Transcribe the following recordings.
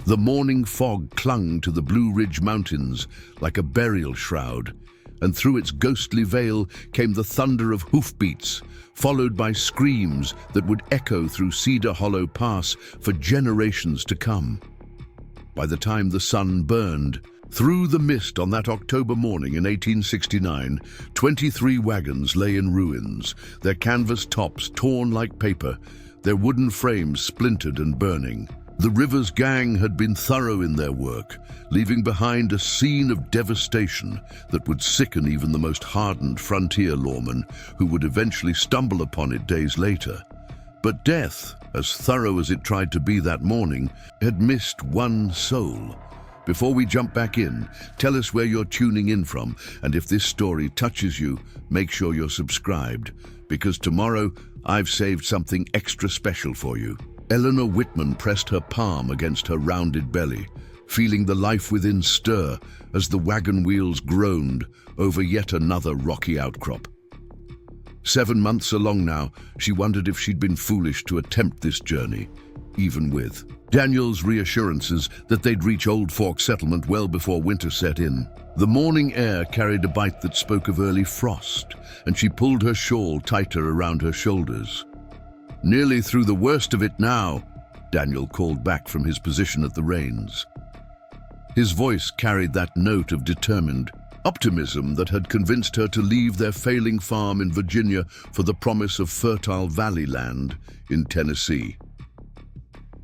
The morning fog clung to the Blue Ridge Mountains like a burial shroud, and through its ghostly veil came the thunder of hoofbeats, followed by screams that would echo through Cedar Hollow Pass for generations to come. By the time the sun burned, through the mist on that October morning in 1869, 23 wagons lay in ruins, their canvas tops torn like paper, their wooden frames splintered and burning. The Rivers gang had been thorough in their work, leaving behind a scene of devastation that would sicken even the most hardened frontier lawmen who would eventually stumble upon it days later. But death, as thorough as it tried to be that morning, had missed one soul. Before we jump back in, tell us where you're tuning in from, and if this story touches you, make sure you're subscribed, because tomorrow I've saved something extra special for you. Eleanor Whitman pressed her palm against her rounded belly, feeling the life within stir as the wagon wheels groaned over yet another rocky outcrop. 7 months along now, she wondered if she'd been foolish to attempt this journey, even with Daniel's reassurances that they'd reach Old Fork Settlement well before winter set in. The morning air carried a bite that spoke of early frost, and she pulled her shawl tighter around her shoulders. "Nearly through the worst of it now," Daniel called back from his position at the reins. His voice carried that note of determined optimism that had convinced her to leave their failing farm in Virginia for the promise of fertile valley land in Tennessee.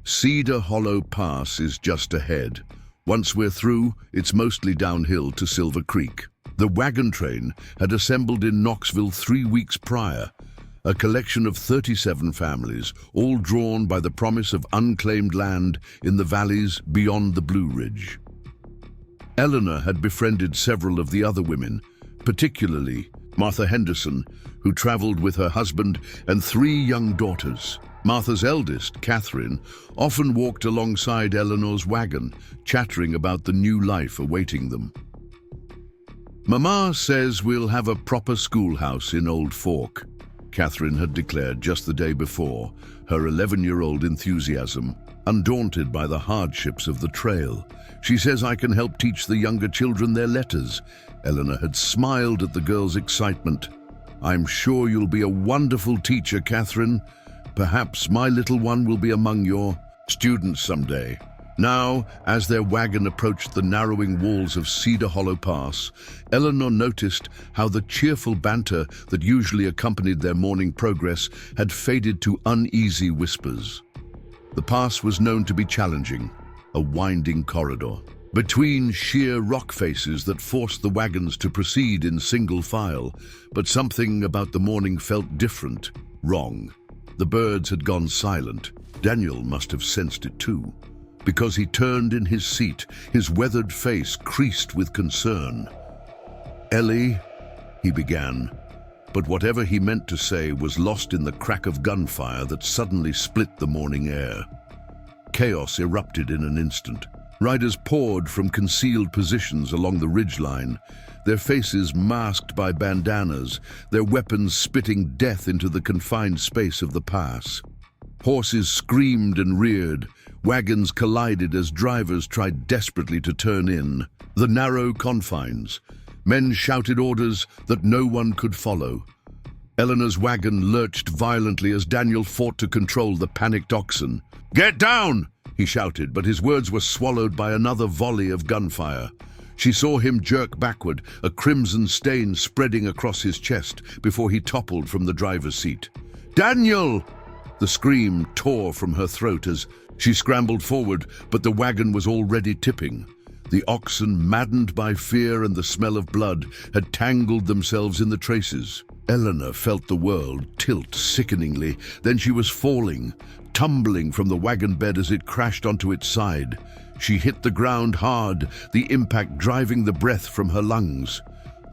Cedar Hollow Pass is just ahead. Once we're through, it's mostly downhill to Silver Creek. The wagon train had assembled in Knoxville 3 weeks prior, a collection of 37 families, all drawn by the promise of unclaimed land in the valleys beyond the Blue Ridge. Eleanor had befriended several of the other women, particularly Martha Henderson, who traveled with her husband and 3 young daughters. Martha's eldest, Catherine, often walked alongside Eleanor's wagon, chattering about the new life awaiting them. "Mama says we'll have a proper schoolhouse in Old Fork," Catherine had declared just the day before, her 11-year-old enthusiasm undaunted by the hardships of the trail. "She says I can help teach the younger children their letters." Eleanor had smiled at the girl's excitement. "I'm sure you'll be a wonderful teacher, Catherine. Perhaps my little one will be among your students someday." Now, as their wagon approached the narrowing walls of Cedar Hollow Pass, Eleanor noticed how the cheerful banter that usually accompanied their morning progress had faded to uneasy whispers. The pass was known to be challenging, a winding corridor between sheer rock faces that forced the wagons to proceed in single file, but something about the morning felt different, wrong. The birds had gone silent. Daniel must have sensed it too, because he turned in his seat, his weathered face creased with concern. "Ellie," he began, but whatever he meant to say was lost in the crack of gunfire that suddenly split the morning air. Chaos erupted in an instant. Riders poured from concealed positions along the ridgeline, their faces masked by bandanas, their weapons spitting death into the confined space of the pass. Horses screamed and reared, wagons collided as drivers tried desperately to turn in. The narrow confines. Men shouted orders that no one could follow. Eleanor's wagon lurched violently as Daniel fought to control the panicked oxen. "Get down!" he shouted, but his words were swallowed by another volley of gunfire. She saw him jerk backward, a crimson stain spreading across his chest before he toppled from the driver's seat. "Daniel!" The scream tore from her throat as she scrambled forward, but the wagon was already tipping. The oxen, maddened by fear and the smell of blood, had tangled themselves in the traces. Eleanor felt the world tilt sickeningly. Then she was falling, tumbling from the wagon bed as it crashed onto its side. She hit the ground hard, the impact driving the breath from her lungs.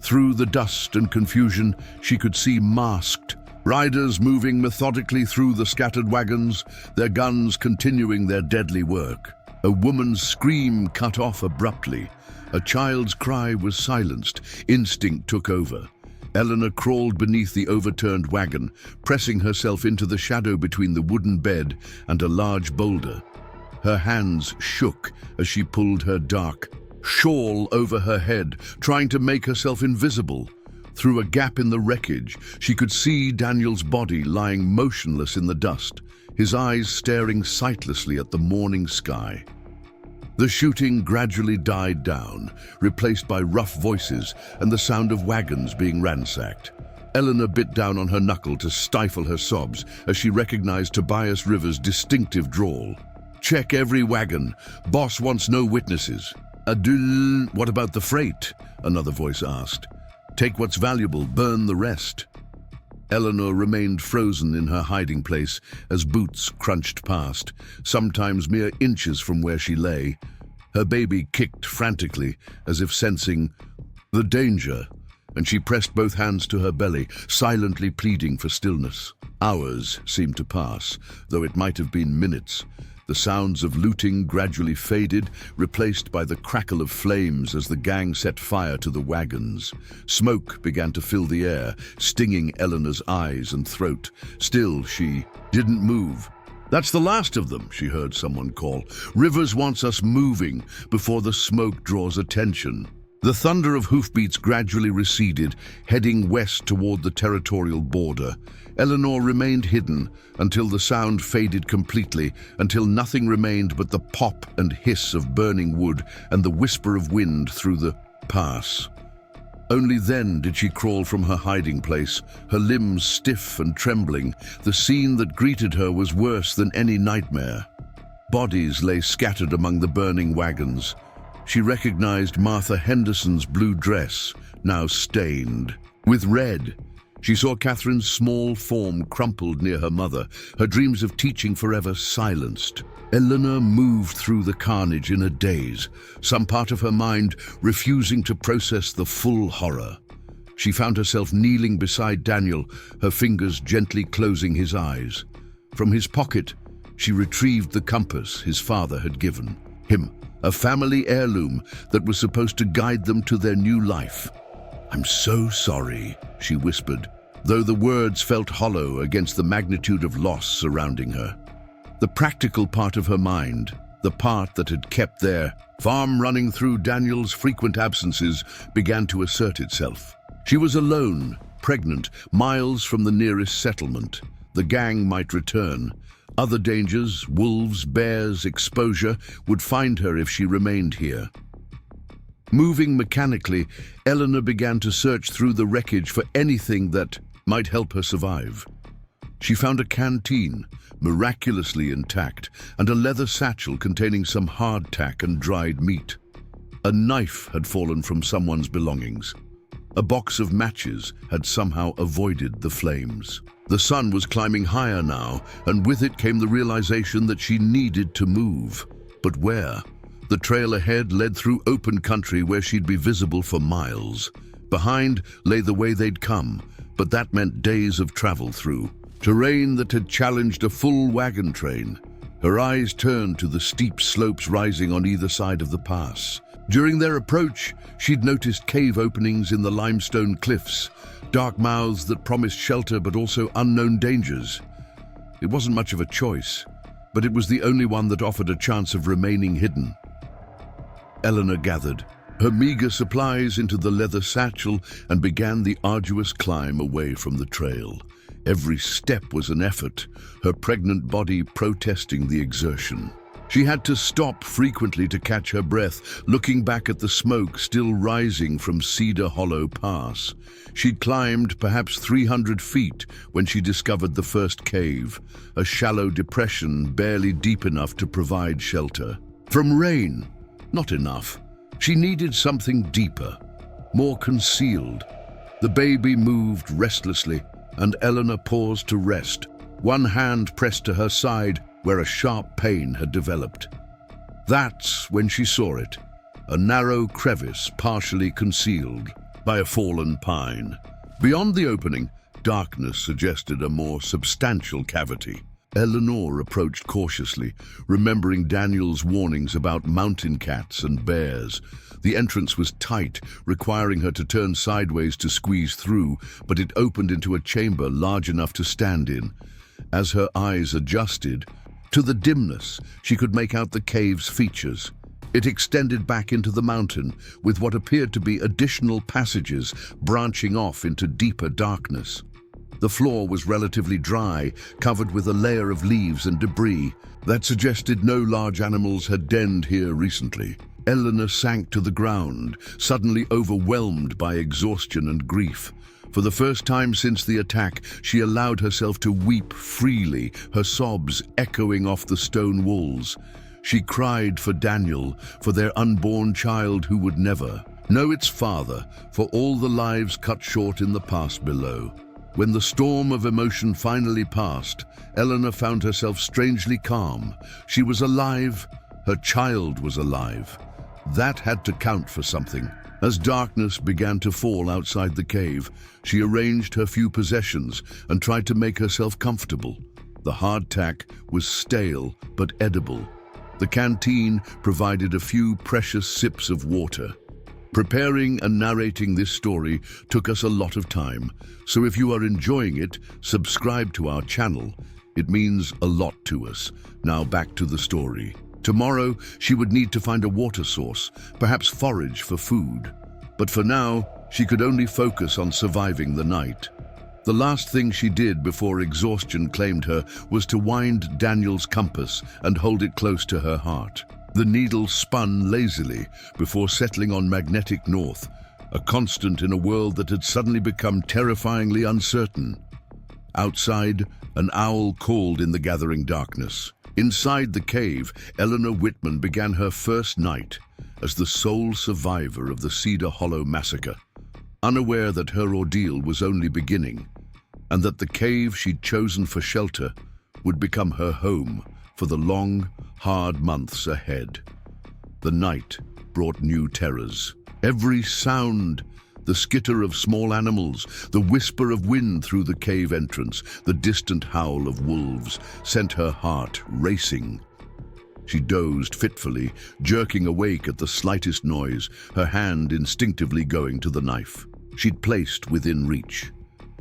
Through the dust and confusion, she could see masked riders moving methodically through the scattered wagons, their guns continuing their deadly work. A woman's scream cut off abruptly. A child's cry was silenced. Instinct took over. Eleanor crawled beneath the overturned wagon, pressing herself into the shadow between the wooden bed and a large boulder. Her hands shook as she pulled her dark shawl over her head, trying to make herself invisible. Through a gap in the wreckage, she could see Daniel's body lying motionless in the dust, his eyes staring sightlessly at the morning sky. The shooting gradually died down, replaced by rough voices and the sound of wagons being ransacked. Eleanor bit down on her knuckle to stifle her sobs as she recognized Tobias Rivers' distinctive drawl. "Check every wagon. Boss wants no witnesses." What about the freight?" another voice asked. "Take what's valuable, burn the rest." Eleanor remained frozen in her hiding place as boots crunched past, sometimes mere inches from where she lay. Her baby kicked frantically, as if sensing the danger, and she pressed both hands to her belly, silently pleading for stillness. Hours seemed to pass, though it might have been minutes. The sounds of looting gradually faded, replaced by the crackle of flames as the gang set fire to the wagons. Smoke began to fill the air, stinging Eleanor's eyes and throat. Still, she didn't move. "That's the last of them," she heard someone call. "Rivers wants us moving before the smoke draws attention." The thunder of hoofbeats gradually receded, heading west toward the territorial border. Eleanor remained hidden until the sound faded completely, until nothing remained but the pop and hiss of burning wood and the whisper of wind through the pass. Only then did she crawl from her hiding place, her limbs stiff and trembling. The scene that greeted her was worse than any nightmare. Bodies lay scattered among the burning wagons. She recognized Martha Henderson's blue dress, now stained with red. She saw Catherine's small form crumpled near her mother, her dreams of teaching forever silenced. Eleanor moved through the carnage in a daze, some part of her mind refusing to process the full horror. She found herself kneeling beside Daniel, her fingers gently closing his eyes. From his pocket, she retrieved the compass his father had given him, a family heirloom that was supposed to guide them to their new life. "I'm so sorry," she whispered, though the words felt hollow against the magnitude of loss surrounding her. The practical part of her mind, the part that had kept their farm running through Daniel's frequent absences, began to assert itself. She was alone, pregnant, miles from the nearest settlement. The gang might return. Other dangers, wolves, bears, exposure, would find her if she remained here. Moving mechanically, Eleanor began to search through the wreckage for anything that might help her survive. She found a canteen, miraculously intact, and a leather satchel containing some hardtack and dried meat. A knife had fallen from someone's belongings. A box of matches had somehow avoided the flames. The sun was climbing higher now, and with it came the realization that she needed to move. But where? The trail ahead led through open country where she'd be visible for miles. Behind lay the way they'd come, but that meant days of travel through terrain that had challenged a full wagon train. Her eyes turned to the steep slopes rising on either side of the pass. During their approach, she'd noticed cave openings in the limestone cliffs, dark mouths that promised shelter but also unknown dangers. It wasn't much of a choice, but it was the only one that offered a chance of remaining hidden. Eleanor gathered her meager supplies into the leather satchel and began the arduous climb away from the trail. Every step was an effort, her pregnant body protesting the exertion. She had to stop frequently to catch her breath, looking back at the smoke still rising from Cedar Hollow Pass. She'd climbed perhaps 300 feet when she discovered the first cave, a shallow depression barely deep enough to provide shelter. From rain, not enough. She needed something deeper, more concealed. The baby moved restlessly, and Eleanor paused to rest, one hand pressed to her side where a sharp pain had developed. That's when she saw it, a narrow crevice partially concealed by a fallen pine. Beyond the opening, darkness suggested a more substantial cavity. Eleanor approached cautiously, remembering Daniel's warnings about mountain cats and bears. The entrance was tight, requiring her to turn sideways to squeeze through, but it opened into a chamber large enough to stand in. As her eyes adjusted, To the dimness, she could make out the cave's features. It extended back into the mountain, with what appeared to be additional passages branching off into deeper darkness. The floor was relatively dry, covered with a layer of leaves and debris that suggested no large animals had denned here recently. Eleanor sank to the ground, suddenly overwhelmed by exhaustion and grief. For the first time since the attack, she allowed herself to weep freely, her sobs echoing off the stone walls. She cried for Daniel, for their unborn child who would never know its father, for all the lives cut short in the pass below. When the storm of emotion finally passed, Eleanor found herself strangely calm. She was alive. Her child was alive. That had to count for something. As darkness began to fall outside the cave, she arranged her few possessions and tried to make herself comfortable. The hardtack was stale but edible. The canteen provided a few precious sips of water. Preparing and narrating this story took us a lot of time, so if you are enjoying it, subscribe to our channel. It means a lot to us. Now back to the story. Tomorrow, she would need to find a water source, perhaps forage for food. But for now, she could only focus on surviving the night. The last thing she did before exhaustion claimed her was to wind Daniel's compass and hold it close to her heart. The needle spun lazily before settling on magnetic north, a constant in a world that had suddenly become terrifyingly uncertain. Outside, an owl called in the gathering darkness. Inside the cave, Eleanor Whitman began her first night as the sole survivor of the Cedar Hollow Massacre, unaware that her ordeal was only beginning, and that the cave she'd chosen for shelter would become her home for the long, hard months ahead. The night brought new terrors. Every sound, the skitter of small animals, the whisper of wind through the cave entrance, the distant howl of wolves, sent her heart racing. She dozed fitfully, jerking awake at the slightest noise, her hand instinctively going to the knife she'd placed within reach.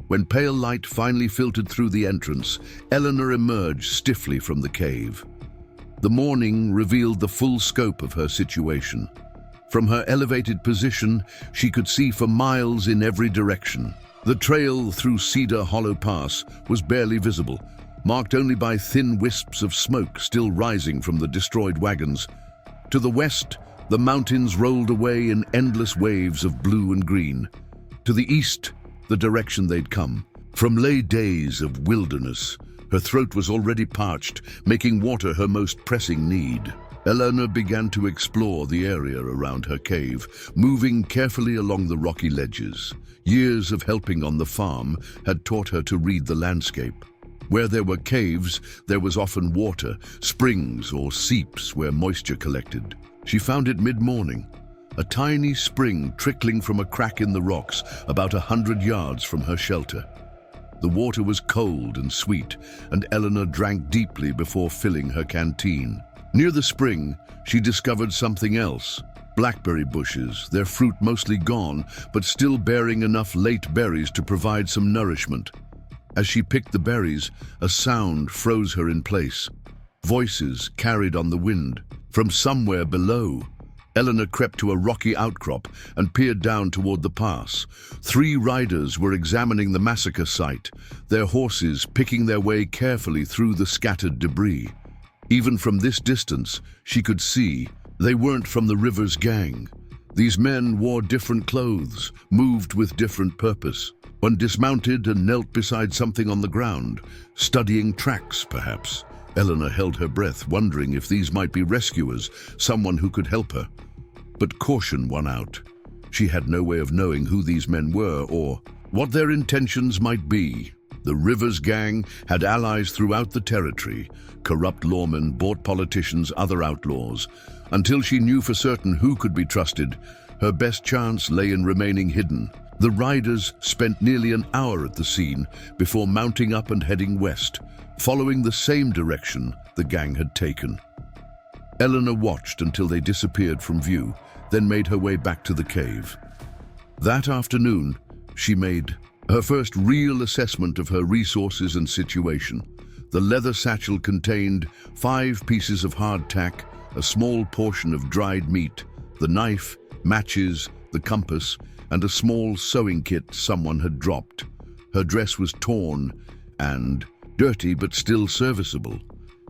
When pale light finally filtered through the entrance, Eleanor emerged stiffly from the cave. The morning revealed the full scope of her situation. From her elevated position, she could see for miles in every direction. The trail through Cedar Hollow Pass was barely visible, marked only by thin wisps of smoke still rising from the destroyed wagons. To the west, the mountains rolled away in endless waves of blue and green. To the east, the direction they'd come. From late days of wilderness, her throat was already parched, making water her most pressing need. Eleanor began to explore the area around her cave, moving carefully along the rocky ledges. Years of helping on the farm had taught her to read the landscape. Where there were caves, there was often water, springs or seeps where moisture collected. She found it mid-morning, a tiny spring trickling from a crack in the rocks about 100 yards from her shelter. The water was cold and sweet, and Eleanor drank deeply before filling her canteen. Near the spring, she discovered something else. Blackberry bushes, their fruit mostly gone, but still bearing enough late berries to provide some nourishment. As she picked the berries, a sound froze her in place. Voices carried on the wind. From somewhere below, Eleanor crept to a rocky outcrop and peered down toward the pass. 3 riders were examining the massacre site, their horses picking their way carefully through the scattered debris. Even from this distance, she could see they weren't from the Rivers gang. These men wore different clothes, moved with different purpose. One dismounted and knelt beside something on the ground, studying tracks, perhaps. Eleanor held her breath, wondering if these might be rescuers, someone who could help her. But caution won out. She had no way of knowing who these men were or what their intentions might be. The Rivers gang had allies throughout the territory. Corrupt lawmen bought politicians, other outlaws. Until she knew for certain who could be trusted, her best chance lay in remaining hidden. The riders spent nearly an hour at the scene before mounting up and heading west, following the same direction the gang had taken. Eleanor watched until they disappeared from view, then made her way back to the cave. That afternoon, she made her first real assessment of her resources and situation. The leather satchel contained 5 pieces of hardtack, a small portion of dried meat, the knife, matches, the compass, and a small sewing kit someone had dropped. Her dress was torn and dirty but still serviceable.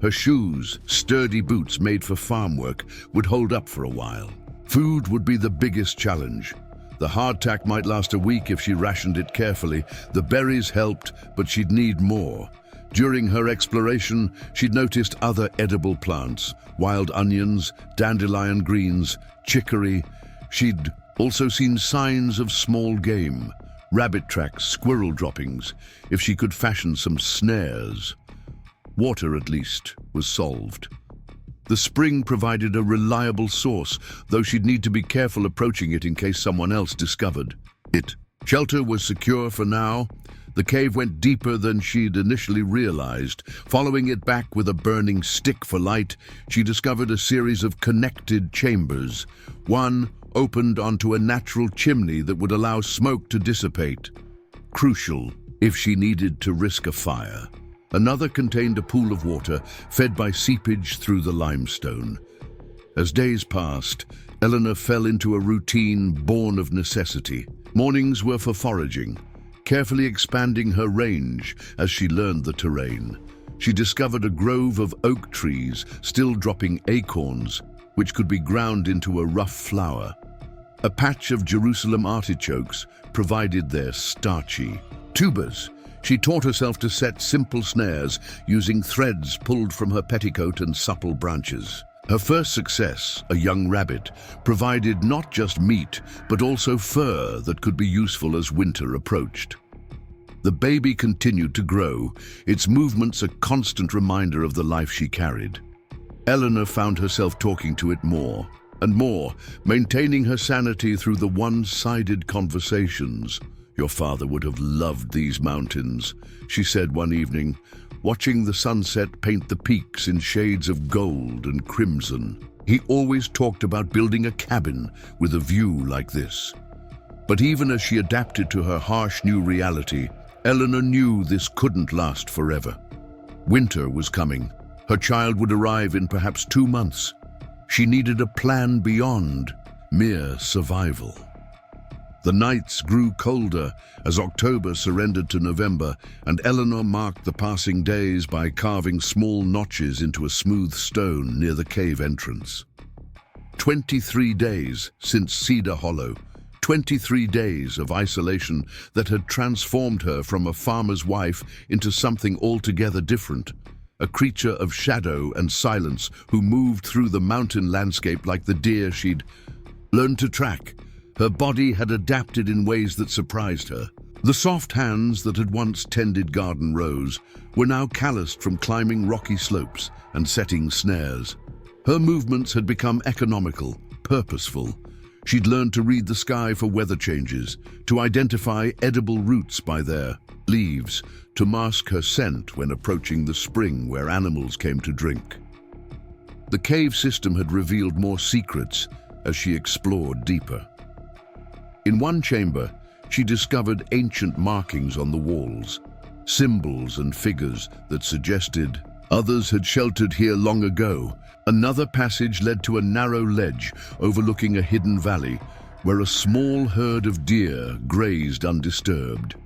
Her shoes, sturdy boots made for farm work, would hold up for a while. Food would be the biggest challenge. The hardtack might last a week if she rationed it carefully. The berries helped, but she'd need more. During her exploration, she'd noticed other edible plants, wild onions, dandelion greens, chicory. She'd also seen signs of small game, rabbit tracks, squirrel droppings, if she could fashion some snares. Water, at least, was solved. The spring provided a reliable source, though she'd need to be careful approaching it in case someone else discovered it. Shelter was secure for now. The cave went deeper than she'd initially realized. Following it back with a burning stick for light, she discovered a series of connected chambers. One opened onto a natural chimney that would allow smoke to dissipate, crucial if she needed to risk a fire. Another contained a pool of water fed by seepage through the limestone. As days passed, Eleanor fell into a routine born of necessity. Mornings were for foraging, carefully expanding her range as she learned the terrain. She discovered a grove of oak trees still dropping acorns, which could be ground into a rough flour. A patch of Jerusalem artichokes provided their starchy tubers. She taught herself to set simple snares using threads pulled from her petticoat and supple branches. Her first success, a young rabbit, provided not just meat, but also fur that could be useful as winter approached. The baby continued to grow, its movements a constant reminder of the life she carried. Eleanor found herself talking to it more and more, maintaining her sanity through the one-sided conversations. "Your father would have loved these mountains," she said one evening, watching the sunset paint the peaks in shades of gold and crimson. He always talked about building a cabin with a view like this. But even as she adapted to her harsh new reality, Eleanor knew this couldn't last forever. Winter was coming. Her child would arrive in perhaps 2 months. She needed a plan beyond mere survival. The nights grew colder as October surrendered to November, and Eleanor marked the passing days by carving small notches into a smooth stone near the cave entrance. 23 days since Cedar Hollow, 23 days of isolation that had transformed her from a farmer's wife into something altogether different, a creature of shadow and silence who moved through the mountain landscape like the deer she'd learned to track. Her body had adapted in ways that surprised her. The soft hands that had once tended garden rows were now calloused from climbing rocky slopes and setting snares. Her movements had become economical, purposeful. She'd learned to read the sky for weather changes, to identify edible roots by their leaves, to mask her scent when approaching the spring where animals came to drink. The cave system had revealed more secrets as she explored deeper. In one chamber, she discovered ancient markings on the walls, symbols and figures that suggested others had sheltered here long ago. Another passage led to a narrow ledge overlooking a hidden valley where a small herd of deer grazed undisturbed.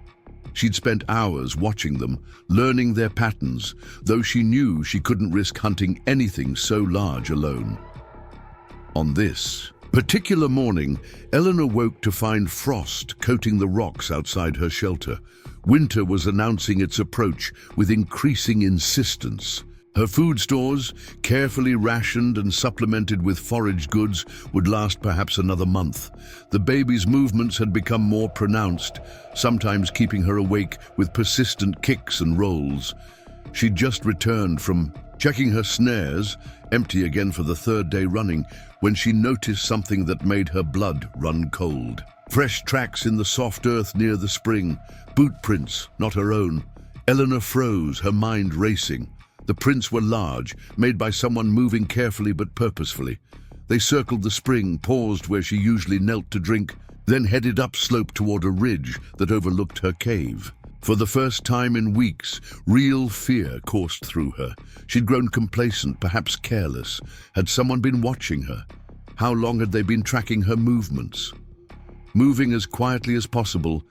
She'd spent hours watching them, learning their patterns, though she knew she couldn't risk hunting anything so large alone. On this particular morning, Eleanor woke to find frost coating the rocks outside her shelter. Winter was announcing its approach with increasing insistence. Her food stores, carefully rationed and supplemented with forage goods, would last perhaps another month. The baby's movements had become more pronounced, sometimes keeping her awake with persistent kicks and rolls. She'd just returned from checking her snares, empty again for the 3rd day running, when she noticed something that made her blood run cold. Fresh tracks in the soft earth near the spring, boot prints, not her own. Eleanor froze, her mind racing. The prints were large, made by someone moving carefully but purposefully. They circled the spring, paused where she usually knelt to drink, then headed upslope toward a ridge that overlooked her cave. For the first time in weeks, real fear coursed through her. She'd grown complacent, perhaps careless. Had someone been watching her? How long had they been tracking her movements? Moving as quietly as possible,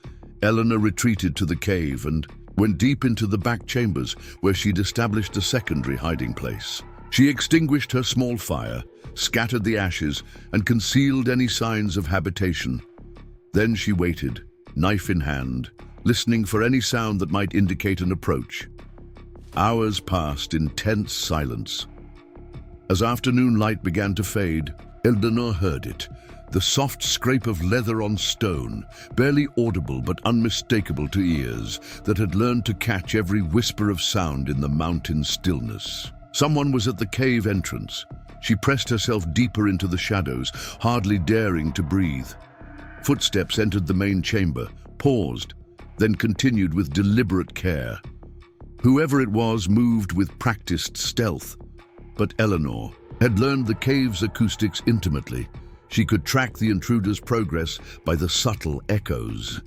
Eleanor retreated to the cave and went deep into the back chambers where she'd established a secondary hiding place. She extinguished her small fire, scattered the ashes, and concealed any signs of habitation. Then she waited, knife in hand, listening for any sound that might indicate an approach. Hours passed in tense silence. As afternoon light began to fade, Eleanor heard it, the soft scrape of leather on stone, barely audible but unmistakable to ears that had learned to catch every whisper of sound in the mountain stillness. Someone was at the cave entrance. She pressed herself deeper into the shadows, hardly daring to breathe. Footsteps entered the main chamber, paused, then continued with deliberate care. Whoever it was moved with practiced stealth, but Eleanor had learned the cave's acoustics intimately. She could track the intruder's progress by the subtle echoes.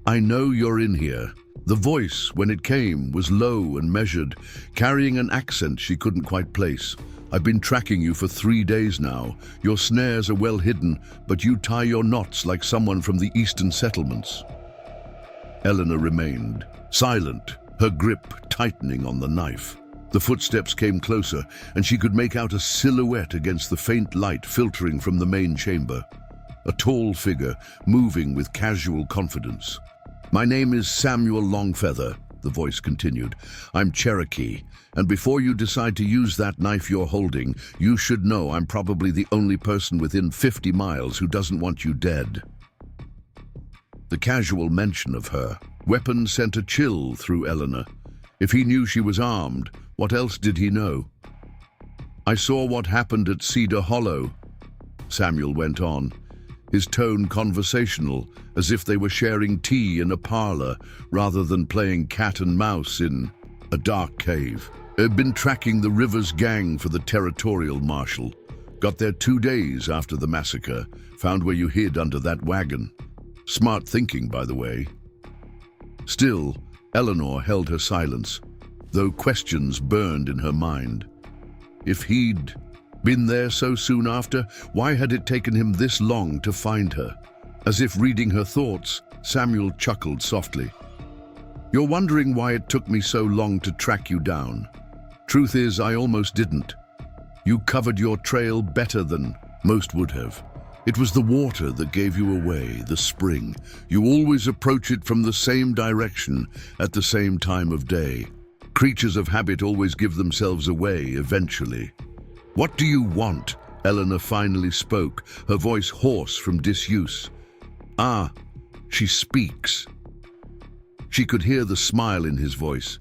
"I know you're in here." The voice, when it came, was low and measured, carrying an accent she couldn't quite place. "I've been tracking you for 3 days now. Your snares are well hidden, but you tie your knots like someone from the eastern settlements." Eleanor remained, silent, her grip tightening on the knife. The footsteps came closer, and she could make out a silhouette against the faint light filtering from the main chamber. A tall figure, moving with casual confidence. "My name is Samuel Longfeather," the voice continued. "I'm Cherokee, and before you decide to use that knife you're holding, you should know I'm probably the only person within 50 miles who doesn't want you dead." The casual mention of her weapon sent a chill through Eleanor. If he knew she was armed, what else did he know? "I saw what happened at Cedar Hollow," Samuel went on, his tone conversational, as if they were sharing tea in a parlor rather than playing cat and mouse in a dark cave. "I've been tracking the Rivers gang for the territorial marshal. Got there 2 days after the massacre, found where you hid under that wagon. Smart thinking, by the way." Still, Eleanor held her silence, though questions burned in her mind. If he'd been there so soon after, why had it taken him this long to find her? As if reading her thoughts, Samuel chuckled softly. "You're wondering why it took me so long to track you down. Truth is, I almost didn't. You covered your trail better than most would have. It was the water that gave you away, the spring. You always approach it from the same direction at the same time of day. Creatures of habit always give themselves away eventually." "What do you want?" Eleanor finally spoke, her voice hoarse from disuse. "Ah, she speaks." She could hear the smile in his voice.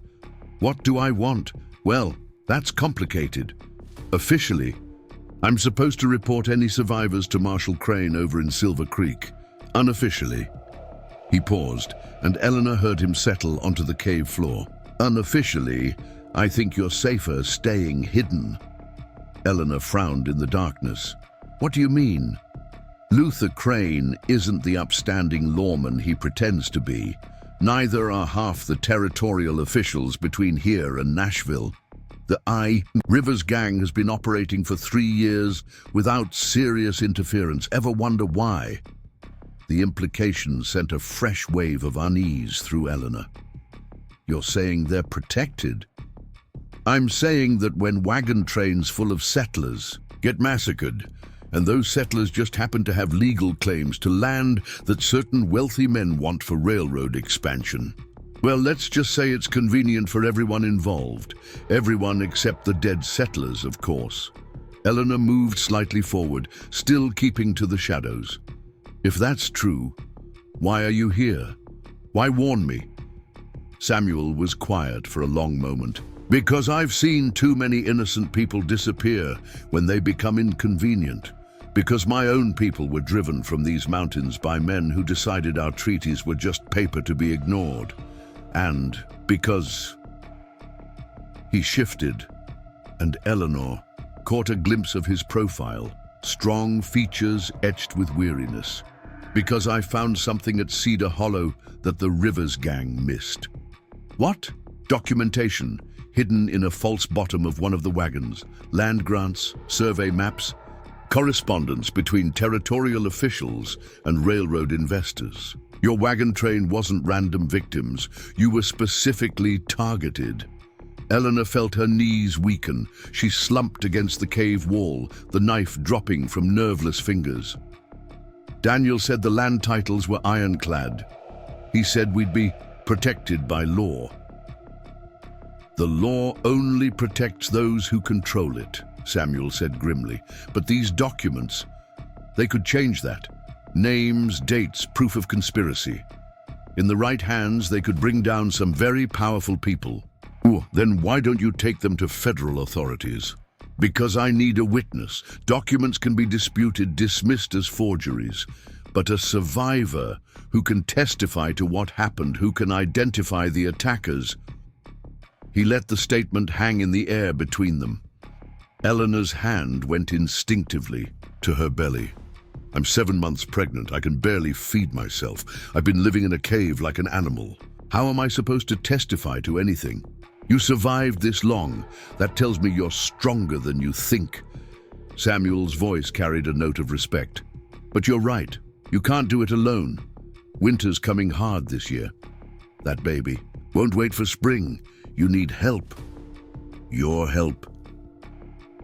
"What do I want? Well, that's complicated. Officially, I'm supposed to report any survivors to Marshal Crane over in Silver Creek. Unofficially." He paused, and Eleanor heard him settle onto the cave floor. "Unofficially, I think you're safer staying hidden." Eleanor frowned in the darkness. "What do you mean?" "Luther Crane isn't the upstanding lawman he pretends to be. Neither are half the territorial officials between here and Nashville. The Rivers gang has been operating for 3 years without serious interference. Ever wonder why?" The implication sent a fresh wave of unease through Eleanor. "You're saying they're protected?" "I'm saying that when wagon trains full of settlers get massacred, and those settlers just happen to have legal claims to land that certain wealthy men want for railroad expansion, well, let's just say it's convenient for everyone involved. Everyone except the dead settlers, of course." Eleanor moved slightly forward, still keeping to the shadows. "If that's true, why are you here? Why warn me?" Samuel was quiet for a long moment. "Because I've seen too many innocent people disappear when they become inconvenient. Because my own people were driven from these mountains by men who decided our treaties were just paper to be ignored. And because..." He shifted, and Eleanor caught a glimpse of his profile, strong features etched with weariness. Because I found something at Cedar Hollow that the Rivers gang missed. What? Documentation, hidden in a false bottom of one of the wagons, land grants, survey maps, correspondence between territorial officials and railroad investors. Your wagon train wasn't random victims. You were specifically targeted. Eleanor felt her knees weaken. She slumped against the cave wall, the knife dropping from nerveless fingers. Daniel said the land titles were ironclad. He said we'd be protected by law. The law only protects those who control it, Samuel said grimly. But these documents, they could change that. Names, dates, proof of conspiracy. In the right hands, they could bring down some very powerful people. Ooh, then why don't you take them to federal authorities? Because I need a witness. Documents can be disputed, dismissed as forgeries. But a survivor who can testify to what happened, who can identify the attackers. He let the statement hang in the air between them. Eleanor's hand went instinctively to her belly. I'm 7 months pregnant. I can barely feed myself. I've been living in a cave like an animal. How am I supposed to testify to anything? You survived this long. That tells me you're stronger than you think. Samuel's voice carried a note of respect. But you're right. You can't do it alone. Winter's coming hard this year. That baby won't wait for spring. You need help. Your help.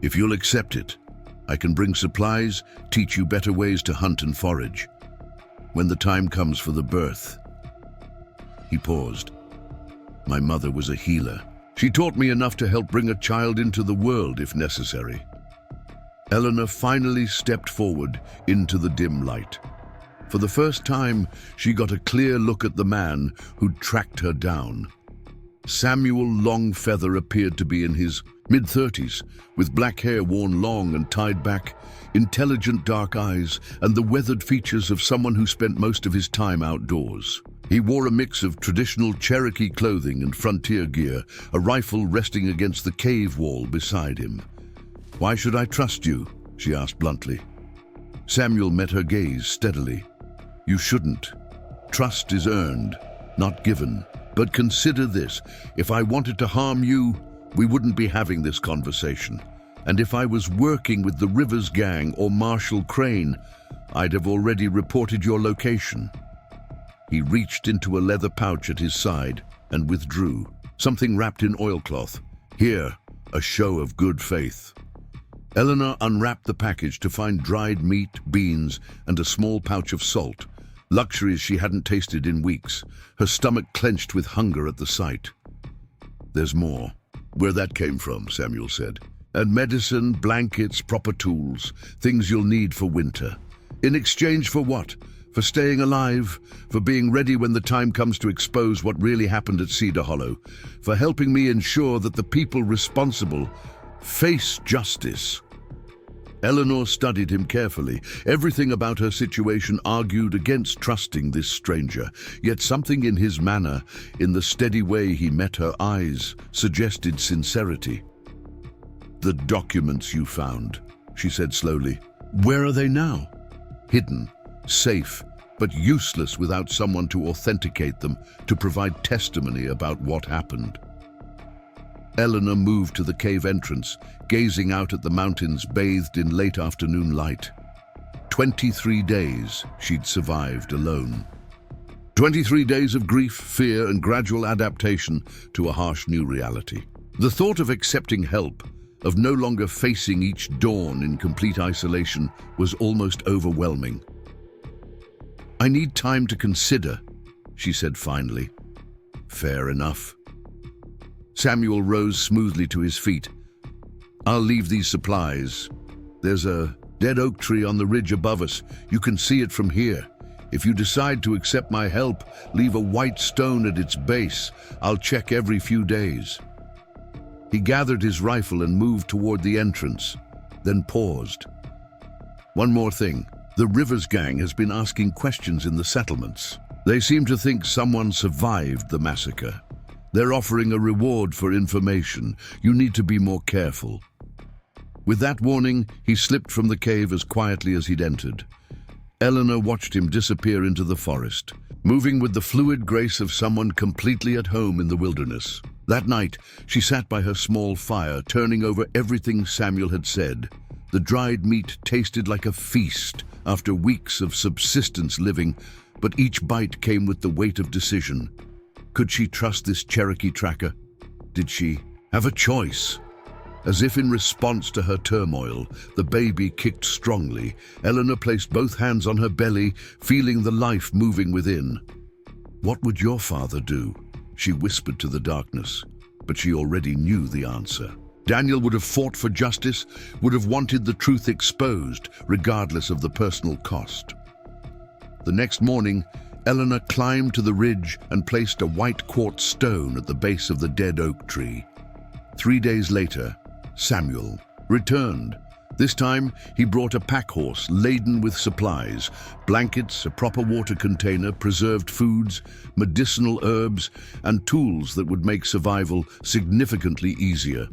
If you'll accept it, I can bring supplies, teach you better ways to hunt and forage. When the time comes for the birth. He paused. My mother was a healer. She taught me enough to help bring a child into the world if necessary. Eleanor finally stepped forward into the dim light. For the first time, she got a clear look at the man who'd tracked her down. Samuel Longfeather appeared to be in his mid-30s, with black hair worn long and tied back, intelligent dark eyes, and the weathered features of someone who spent most of his time outdoors. He wore a mix of traditional Cherokee clothing and frontier gear, a rifle resting against the cave wall beside him. Why should I trust you? She asked bluntly. Samuel met her gaze steadily. You shouldn't. Trust is earned, not given. But consider this, if I wanted to harm you, we wouldn't be having this conversation. And if I was working with the Rivers Gang or Marshall Crane, I'd have already reported your location. He reached into a leather pouch at his side and withdrew, something wrapped in oilcloth. Here, a show of good faith. Eleanor unwrapped the package to find dried meat, beans, and a small pouch of salt. Luxuries she hadn't tasted in weeks, her stomach clenched with hunger at the sight. There's more. Where that came from, Samuel said. And medicine, blankets, proper tools, things you'll need for winter. In exchange for what? For staying alive, for being ready when the time comes to expose what really happened at Cedar Hollow, for helping me ensure that the people responsible face justice. Eleanor studied him carefully. Everything about her situation argued against trusting this stranger, yet something in his manner, in the steady way he met her eyes, suggested sincerity. The documents you found, she said slowly. Where are they now? Hidden, safe, but useless without someone to authenticate them, to provide testimony about what happened. Eleanor moved to the cave entrance, gazing out at the mountains bathed in late afternoon light. 23 days she'd survived alone. 23 days of grief, fear, and gradual adaptation to a harsh new reality. The thought of accepting help, of no longer facing each dawn in complete isolation, was almost overwhelming. I need time to consider, she said finally. Fair enough. Samuel rose smoothly to his feet. I'll leave these supplies. There's a dead oak tree on the ridge above us. You can see it from here. If you decide to accept my help, leave a white stone at its base. I'll check every few days. He gathered his rifle and moved toward the entrance, then paused. One more thing. The Rivers Gang has been asking questions in the settlements. They seem to think someone survived the massacre. They're offering a reward for information. You need to be more careful. With that warning, he slipped from the cave as quietly as he'd entered. Eleanor watched him disappear into the forest, moving with the fluid grace of someone completely at home in the wilderness. That night, she sat by her small fire, turning over everything Samuel had said. The dried meat tasted like a feast after weeks of subsistence living, but each bite came with the weight of decision. Could she trust this Cherokee tracker? Did she have a choice? As if in response to her turmoil, the baby kicked strongly. Eleanor placed both hands on her belly, feeling the life moving within. "What would your father do?" she whispered to the darkness, but she already knew the answer. Daniel would have fought for justice, would have wanted the truth exposed, regardless of the personal cost. The next morning, Eleanor climbed to the ridge and placed a white quartz stone at the base of the dead oak tree. 3 days later, Samuel returned. This time, he brought a pack horse laden with supplies, blankets, a proper water container, preserved foods, medicinal herbs, and tools that would make survival significantly easier.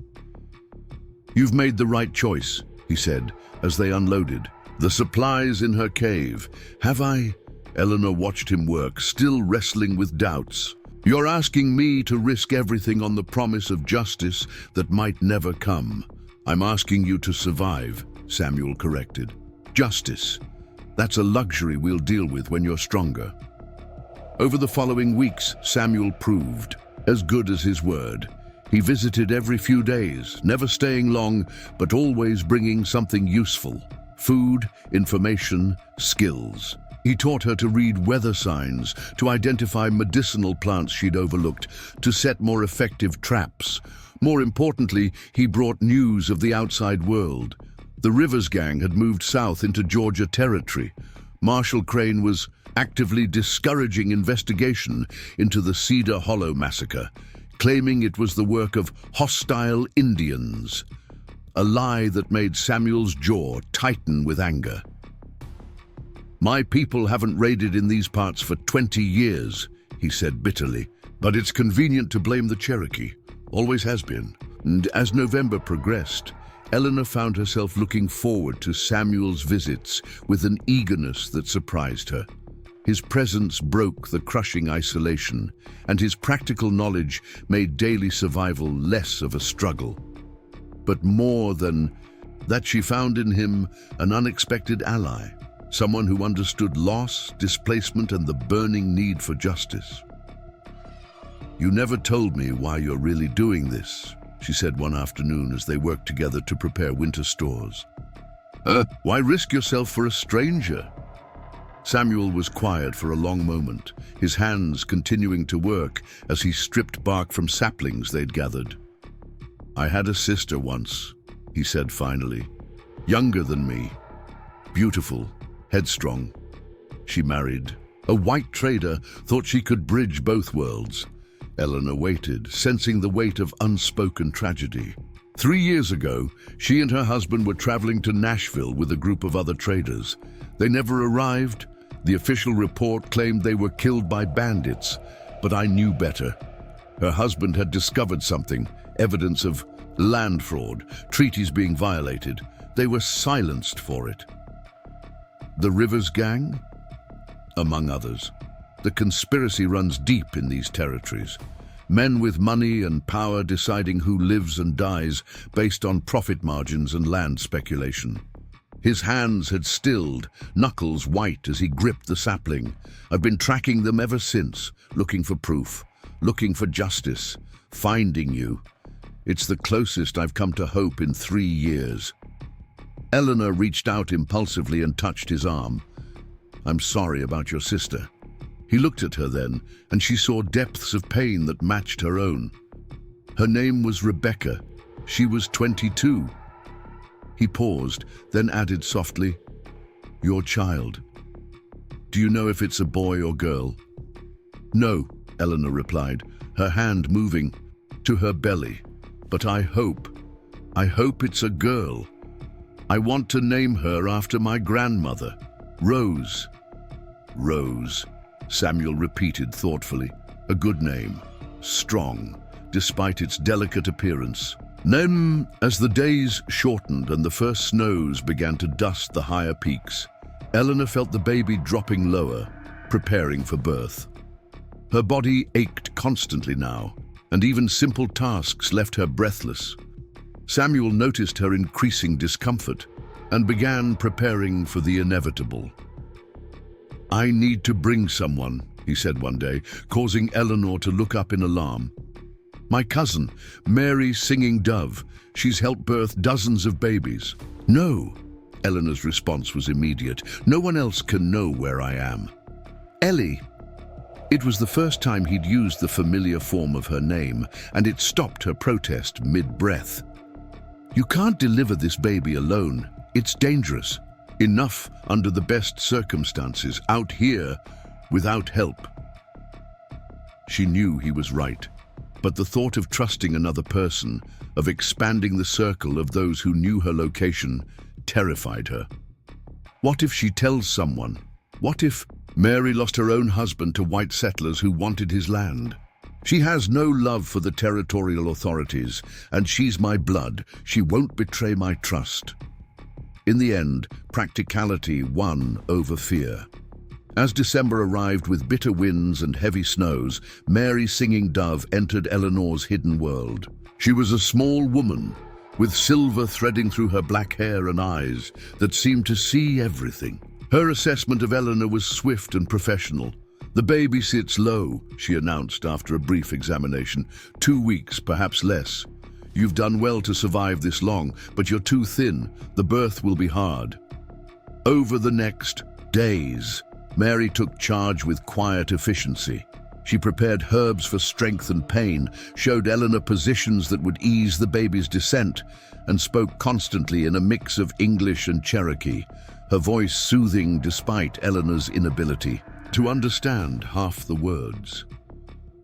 "You've made the right choice," he said, as they unloaded. "The supplies in her cave. Have I?" Eleanor watched him work, still wrestling with doubts. "You're asking me to risk everything on the promise of justice that might never come. I'm asking you to survive," Samuel corrected. "Justice. That's a luxury we'll deal with when you're stronger." Over the following weeks, Samuel proved as good as his word. He visited every few days, never staying long, but always bringing something useful: food, information, skills. He taught her to read weather signs, to identify medicinal plants she'd overlooked, to set more effective traps. More importantly, he brought news of the outside world. The Rivers Gang had moved south into Georgia territory. Marshal Crane was actively discouraging investigation into the Cedar Hollow Massacre, claiming it was the work of hostile Indians. A lie that made Samuel's jaw tighten with anger. "My people haven't raided in these parts for 20 years, he said bitterly. "But it's convenient to blame the Cherokee. Always has been." And as November progressed, Eleanor found herself looking forward to Samuel's visits with an eagerness that surprised her. His presence broke the crushing isolation, and his practical knowledge made daily survival less of a struggle. But more than that, she found in him an unexpected ally. Someone who understood loss, displacement, and the burning need for justice. "You never told me why you're really doing this," she said one afternoon as they worked together to prepare winter stores. Why risk yourself for a stranger?" Samuel was quiet for a long moment, his hands continuing to work as he stripped bark from saplings they'd gathered. "I had a sister once," he said finally. "Younger than me. Beautiful. Headstrong. She married. A white trader thought she could bridge both worlds." Eleanor waited, sensing the weight of unspoken tragedy. 3 years ago, she and her husband were traveling to Nashville with a group of other traders. They never arrived. The official report claimed they were killed by bandits, but I knew better. Her husband had discovered something, evidence of land fraud, treaties being violated. They were silenced for it. The Rivers Gang? Among others. The conspiracy runs deep in these territories. Men with money and power deciding who lives and dies based on profit margins and land speculation. His hands had stilled, knuckles white as he gripped the sapling. I've been tracking them ever since, looking for proof, looking for justice, finding you. It's the closest I've come to hope in 3 years. Eleanor reached out impulsively and touched his arm. "I'm sorry about your sister." He looked at her then, and she saw depths of pain that matched her own. Her name was Rebecca. She was 22. He paused, then added softly, "Your child. Do you know if it's a boy or girl?" "No," Eleanor replied, her hand moving to her belly. "But I hope it's a girl. I want to name her after my grandmother, Rose." "Rose," Samuel repeated thoughtfully. "A good name. Strong, despite its delicate appearance." Then, as the days shortened and the first snows began to dust the higher peaks, Eleanor felt the baby dropping lower, preparing for birth. Her body ached constantly now, and even simple tasks left her breathless. Samuel noticed her increasing discomfort and began preparing for the inevitable. "I need to bring someone," he said one day, causing Eleanor to look up in alarm. "My cousin, Mary Singing Dove. She's helped birth dozens of babies." "No," Eleanor's response was immediate. "No one else can know where I am." "Ellie." It was the first time he'd used the familiar form of her name, and it stopped her protest mid-breath. "You can't deliver this baby alone. It's dangerous. Enough under the best circumstances, out here, without help." She knew he was right, but the thought of trusting another person, of expanding the circle of those who knew her location, terrified her. What if she tells someone? What if Mary lost her own husband to white settlers who wanted his land? "She has no love for the territorial authorities, and she's my blood. She won't betray my trust." In the end, practicality won over fear. As December arrived with bitter winds and heavy snows, Mary Singing Dove entered Eleanor's hidden world. She was a small woman, with silver threading through her black hair and eyes that seemed to see everything. Her assessment of Eleanor was swift and professional. "The baby sits low," she announced after a brief examination. 2 weeks, perhaps less. "You've done well to survive this long, but you're too thin. The birth will be hard." Over the next days, Mary took charge with quiet efficiency. She prepared herbs for strength and pain, showed Eleanor positions that would ease the baby's descent, and spoke constantly in a mix of English and Cherokee, her voice soothing despite Eleanor's inability to understand half the words.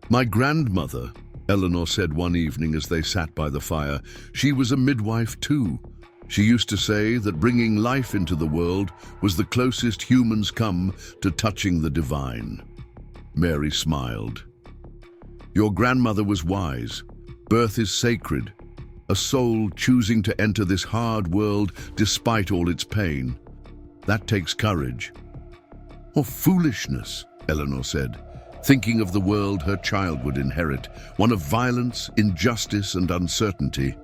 "My grandmother," Eleanor said one evening as they sat by the fire, "she was a midwife too. She used to say that bringing life into the world was the closest humans come to touching the divine." Mary smiled. "Your grandmother was wise. Birth is sacred. A soul choosing to enter this hard world despite all its pain. That takes courage." "Or foolishness," Eleanor said, thinking of the world her child would inherit, one of violence, injustice, and uncertainty.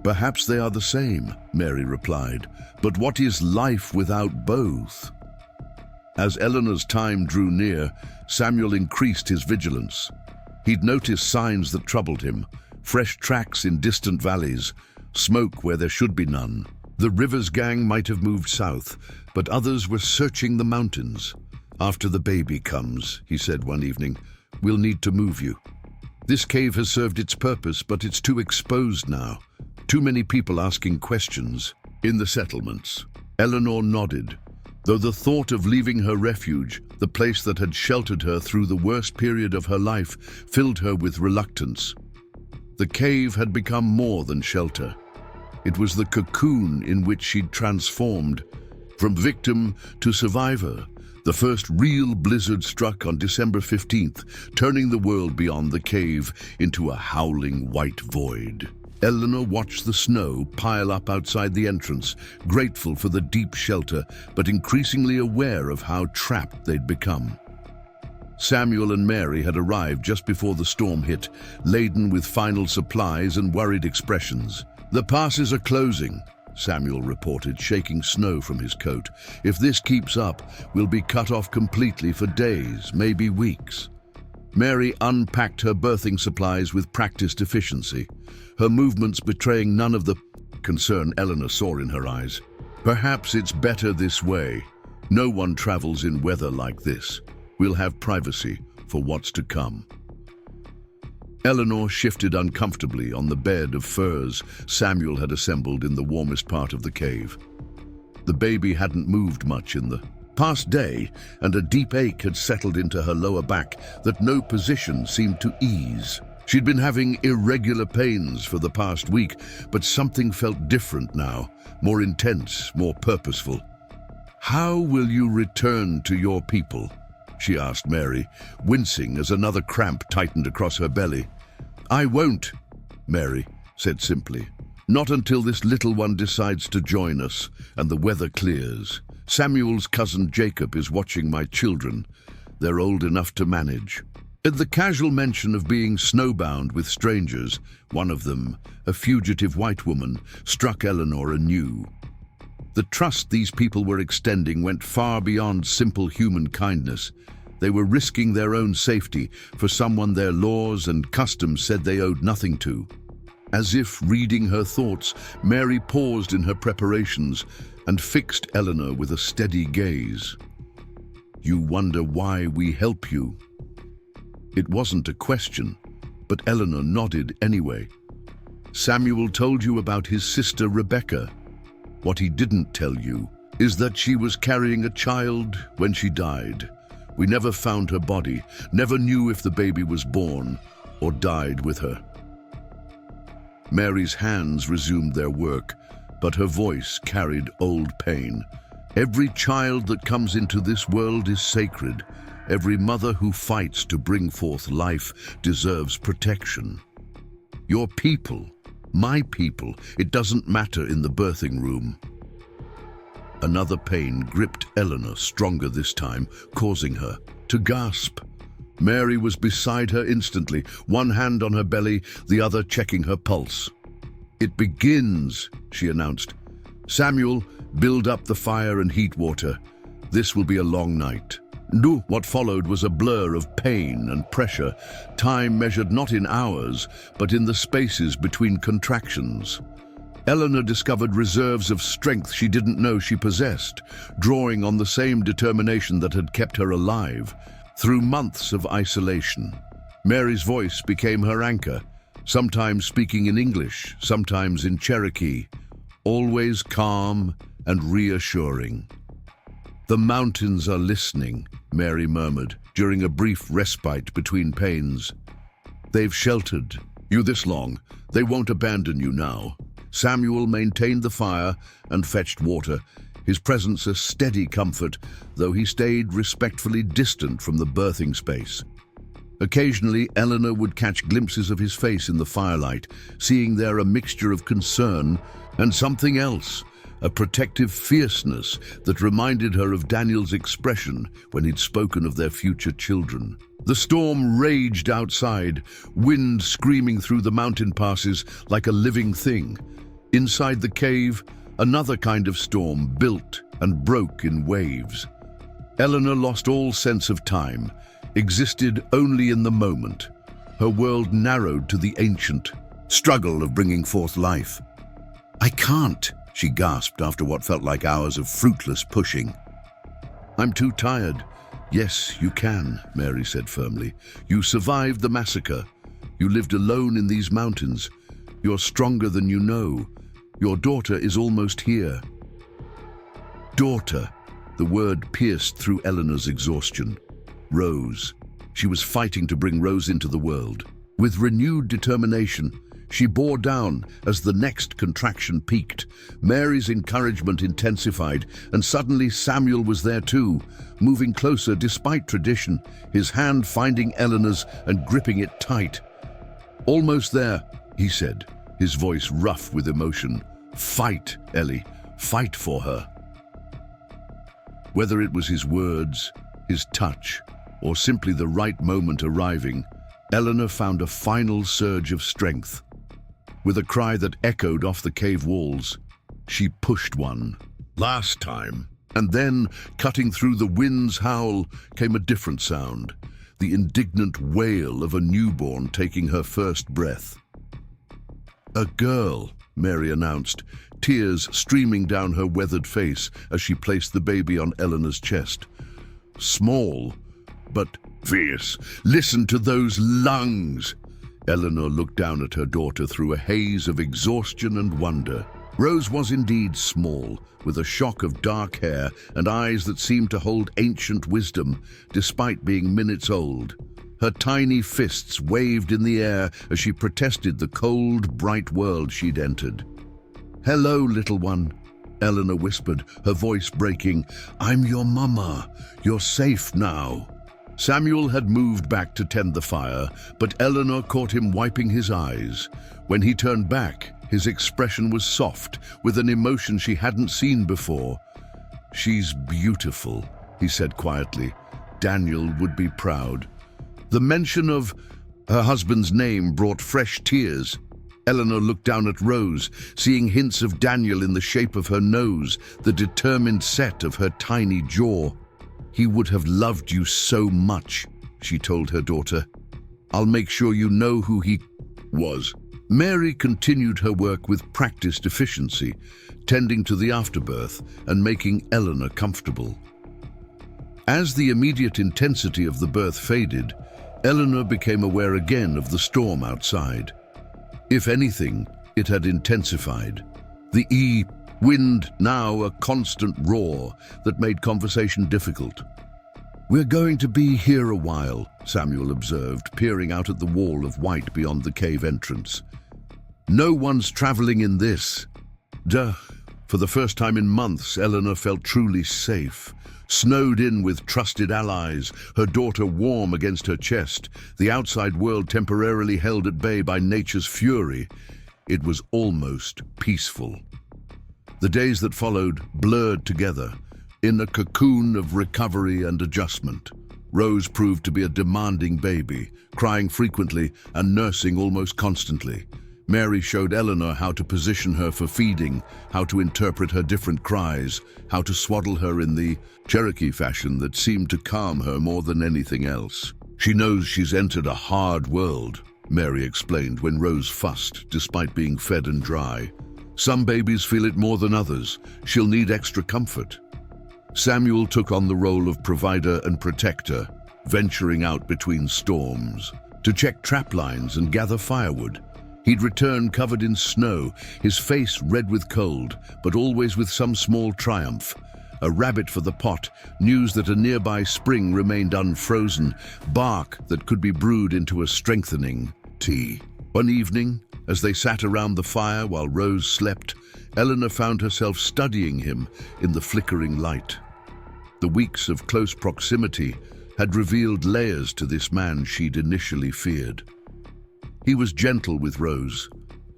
"Perhaps they are the same," Mary replied, "but what is life without both?" As Eleanor's time drew near, Samuel increased his vigilance. He'd noticed signs that troubled him: fresh tracks in distant valleys, smoke where there should be none. The Rivers gang might have moved south, but others were searching the mountains. "After the baby comes," he said one evening, "we'll need to move you. This cave has served its purpose, but it's too exposed now. Too many people asking questions." "In the settlements." Eleanor nodded, though the thought of leaving her refuge, the place that had sheltered her through the worst period of her life, filled her with reluctance. The cave had become more than shelter. It was the cocoon in which she'd transformed. From victim to survivor, the first real blizzard struck on December 15th, turning the world beyond the cave into a howling white void. Eleanor watched the snow pile up outside the entrance, grateful for the deep shelter, but increasingly aware of how trapped they'd become. Samuel and Mary had arrived just before the storm hit, laden with final supplies and worried expressions. "The passes are closing," Samuel reported, shaking snow from his coat. "If this keeps up, we'll be cut off completely for days, maybe weeks." Mary unpacked her birthing supplies with practiced efficiency, her movements betraying none of the concern Eleanor saw in her eyes. "Perhaps it's better this way. No one travels in weather like this. We'll have privacy for what's to come." Eleanor shifted uncomfortably on the bed of furs Samuel had assembled in the warmest part of the cave. The baby hadn't moved much in the past day, and a deep ache had settled into her lower back that no position seemed to ease. She'd been having irregular pains for the past week, but something felt different now, more intense, more purposeful. "How will you return to your people?" she asked Mary, wincing as another cramp tightened across her belly. "I won't," Mary said simply. "Not until this little one decides to join us and the weather clears." Samuel's cousin Jacob is watching my children. They're old enough to manage. At the casual mention of being snowbound with strangers, one of them, a fugitive white woman, struck Eleanor anew. The trust these people were extending went far beyond simple human kindness. They were risking their own safety for someone their laws and customs said they owed nothing to. As if reading her thoughts, Mary paused in her preparations and fixed Eleanor with a steady gaze. "You wonder why we help you?" It wasn't a question, but Eleanor nodded anyway. "Samuel told you about his sister Rebecca. What he didn't tell you is that she was carrying a child when she died. We never found her body, never knew if the baby was born or died with her." Mary's hands resumed their work, but her voice carried old pain. "Every child that comes into this world is sacred. Every mother who fights to bring forth life deserves protection. Your people, my people, it doesn't matter in the birthing room." Another pain gripped Eleanor stronger this time, causing her to gasp. Mary was beside her instantly, one hand on her belly, the other checking her pulse. "It begins," she announced. "Samuel, build up the fire and heat water. This will be a long night." What followed was a blur of pain and pressure, time measured not in hours, but in the spaces between contractions. Eleanor discovered reserves of strength she didn't know she possessed, drawing on the same determination that had kept her alive. Through months of isolation, Mary's voice became her anchor, sometimes speaking in English, sometimes in Cherokee, always calm and reassuring. "The mountains are listening," Mary murmured, during a brief respite between pains. "They've sheltered you this long. They won't abandon you now." Samuel maintained the fire and fetched water, his presence a steady comfort, though he stayed respectfully distant from the birthing space. Occasionally, Eleanor would catch glimpses of his face in the firelight, seeing there a mixture of concern and something else, a protective fierceness that reminded her of Daniel's expression when he'd spoken of their future children. The storm raged outside, wind screaming through the mountain passes like a living thing. Inside the cave, another kind of storm built and broke in waves. Eleanor lost all sense of time, existed only in the moment. Her world narrowed to the ancient struggle of bringing forth life. "I can't," she gasped after what felt like hours of fruitless pushing. "I'm too tired." "Yes, you can," Mary said firmly. "You survived the massacre. You lived alone in these mountains. You're stronger than you know. Your daughter is almost here." Daughter. The word pierced through Eleanor's exhaustion. Rose. She was fighting to bring Rose into the world. With renewed determination, she bore down as the next contraction peaked. Mary's encouragement intensified, and suddenly Samuel was there too, moving closer despite tradition, his hand finding Eleanor's and gripping it tight. "Almost there," he said, his voice rough with emotion. "Fight, Ellie. Fight for her." Whether it was his words, his touch, or simply the right moment arriving, Eleanor found a final surge of strength. With a cry that echoed off the cave walls, she pushed one. Last time. And then, cutting through the wind's howl, came a different sound, the indignant wail of a newborn taking her first breath. "A girl," Mary announced, tears streaming down her weathered face as she placed the baby on Eleanor's chest. "Small, but fierce. Listen to those lungs." Eleanor looked down at her daughter through a haze of exhaustion and wonder. Rose was indeed small, with a shock of dark hair and eyes that seemed to hold ancient wisdom, despite being minutes old. Her tiny fists waved in the air as she protested the cold, bright world she'd entered. "Hello, little one," Eleanor whispered, her voice breaking. "I'm your mama. You're safe now." Samuel had moved back to tend the fire, but Eleanor caught him wiping his eyes. When he turned back, his expression was soft, with an emotion she hadn't seen before. "She's beautiful," he said quietly. Daniel would be proud. The mention of her husband's name brought fresh tears. Eleanor looked down at Rose, seeing hints of Daniel in the shape of her nose, the determined set of her tiny jaw. "He would have loved you so much," she told her daughter. "I'll make sure you know who he was." Mary continued her work with practiced efficiency, tending to the afterbirth and making Eleanor comfortable. As the immediate intensity of the birth faded, Eleanor became aware again of the storm outside. If anything, it had intensified. The wind, now a constant roar that made conversation difficult. "We're going to be here a while," Samuel observed, peering out at the wall of white beyond the cave entrance. "No one's traveling in this." Duh. For the first time in months, Eleanor felt truly safe. Snowed in with trusted allies, her daughter warm against her chest, the outside world temporarily held at bay by nature's fury. It was almost peaceful. The days that followed blurred together, in a cocoon of recovery and adjustment. Rose proved to be a demanding baby, crying frequently and nursing almost constantly. Mary showed Eleanor how to position her for feeding, how to interpret her different cries, how to swaddle her in the Cherokee fashion that seemed to calm her more than anything else. "She knows she's entered a hard world," Mary explained when Rose fussed, despite being fed and dry. "Some babies feel it more than others. She'll need extra comfort." Samuel took on the role of provider and protector, venturing out between storms, to check trap lines and gather firewood. He'd return covered in snow, his face red with cold, but always with some small triumph. A rabbit for the pot, news that a nearby spring remained unfrozen, bark that could be brewed into a strengthening tea. One evening, as they sat around the fire while Rose slept, Eleanor found herself studying him in the flickering light. The weeks of close proximity had revealed layers to this man she'd initially feared. He was gentle with Rose,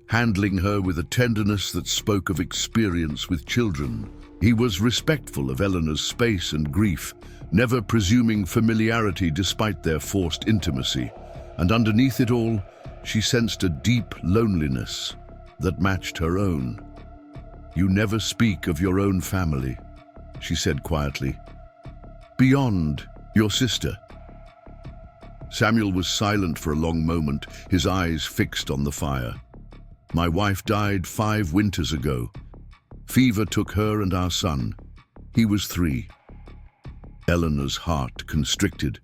handling her with a tenderness that spoke of experience with children. He was respectful of Eleanor's space and grief, never presuming familiarity despite their forced intimacy. And underneath it all, she sensed a deep loneliness that matched her own. "You never speak of your own family," she said quietly. "Beyond your sister." Samuel was silent for a long moment, his eyes fixed on the fire. "My wife died 5 winters ago. Fever took her and our son. He was 3. Eleanor's heart constricted.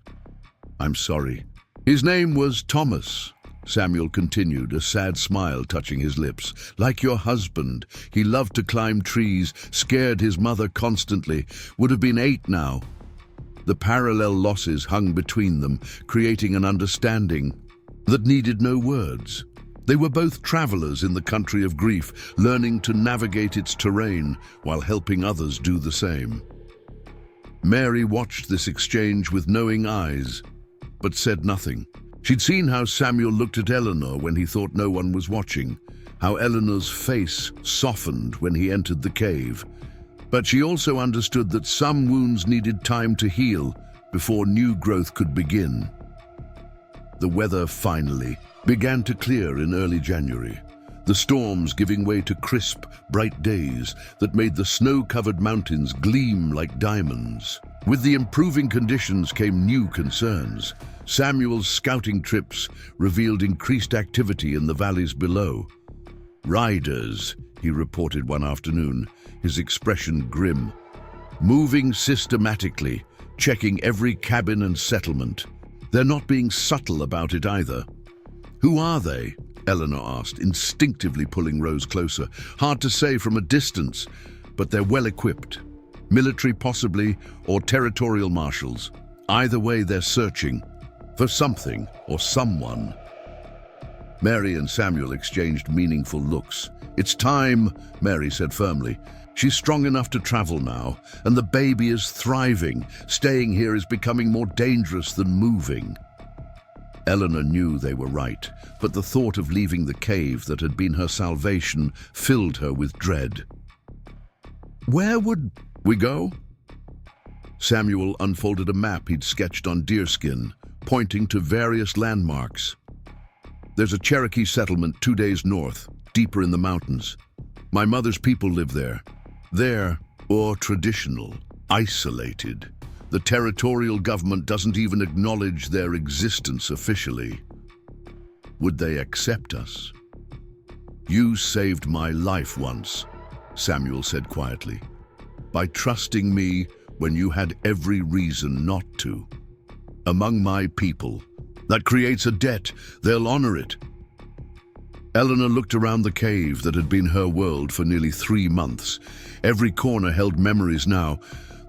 "I'm sorry." "His name was Thomas," Samuel continued, a sad smile touching his lips. "Like your husband, he loved to climb trees, scared his mother constantly, would have been 8 now." The parallel losses hung between them, creating an understanding that needed no words. They were both travelers in the country of grief, learning to navigate its terrain while helping others do the same. Mary watched this exchange with knowing eyes, but said nothing. She'd seen how Samuel looked at Eleanor when he thought no one was watching, how Eleanor's face softened when he entered the cave. But she also understood that some wounds needed time to heal before new growth could begin. The weather finally began to clear in early January, the storms giving way to crisp, bright days that made the snow-covered mountains gleam like diamonds. With the improving conditions came new concerns. Samuel's scouting trips revealed increased activity in the valleys below. "Riders," he reported one afternoon, his expression grim, "moving systematically, checking every cabin and settlement. They're not being subtle about it either." "Who are they?" Eleanor asked, instinctively pulling Rose closer. "Hard to say from a distance, but they're well equipped. Military possibly, or territorial marshals. Either way, they're searching for something or someone." Mary and Samuel exchanged meaningful looks. "It's time," Mary said firmly. "She's strong enough to travel now, and the baby is thriving. Staying here is becoming more dangerous than moving." Eleanor knew they were right, but the thought of leaving the cave that had been her salvation filled her with dread. "Where would We go? Samuel unfolded a map he'd sketched on deerskin, pointing to various landmarks. There's a Cherokee settlement 2 days north, deeper in the mountains. My mother's people live there. They're, or traditional, isolated. The territorial government doesn't even acknowledge their existence officially. Would they accept us? You saved my life once, Samuel said quietly, by trusting me when you had every reason not to. Among my people, that creates a debt. They'll honor it. Eleanor looked around the cave that had been her world for nearly 3 months. Every corner held memories now.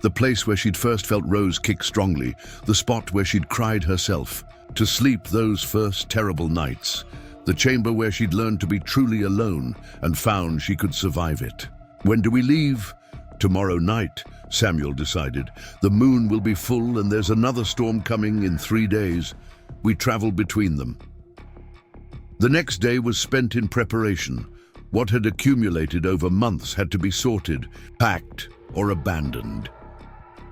The place where she'd first felt Rose kick strongly, the spot where she'd cried herself to sleep those first terrible nights, the chamber where she'd learned to be truly alone and found she could survive it. When do we leave? Tomorrow night, Samuel decided. The moon will be full and there's another storm coming in 3 days. We traveled between them. The next day was spent in preparation. What had accumulated over months had to be sorted, packed, or abandoned.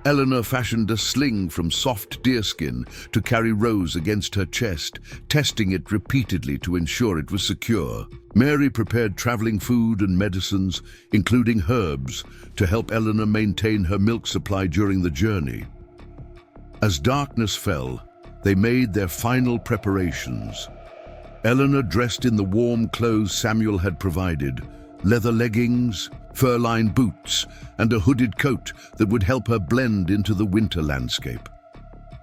Eleanor fashioned a sling from soft deerskin to carry Rose against her chest, testing it repeatedly to ensure it was secure. Mary prepared traveling food and medicines, including herbs, to help Eleanor maintain her milk supply during the journey. As darkness fell, they made their final preparations. Eleanor dressed in the warm clothes Samuel had provided, leather leggings, fur-lined boots, and a hooded coat that would help her blend into the winter landscape.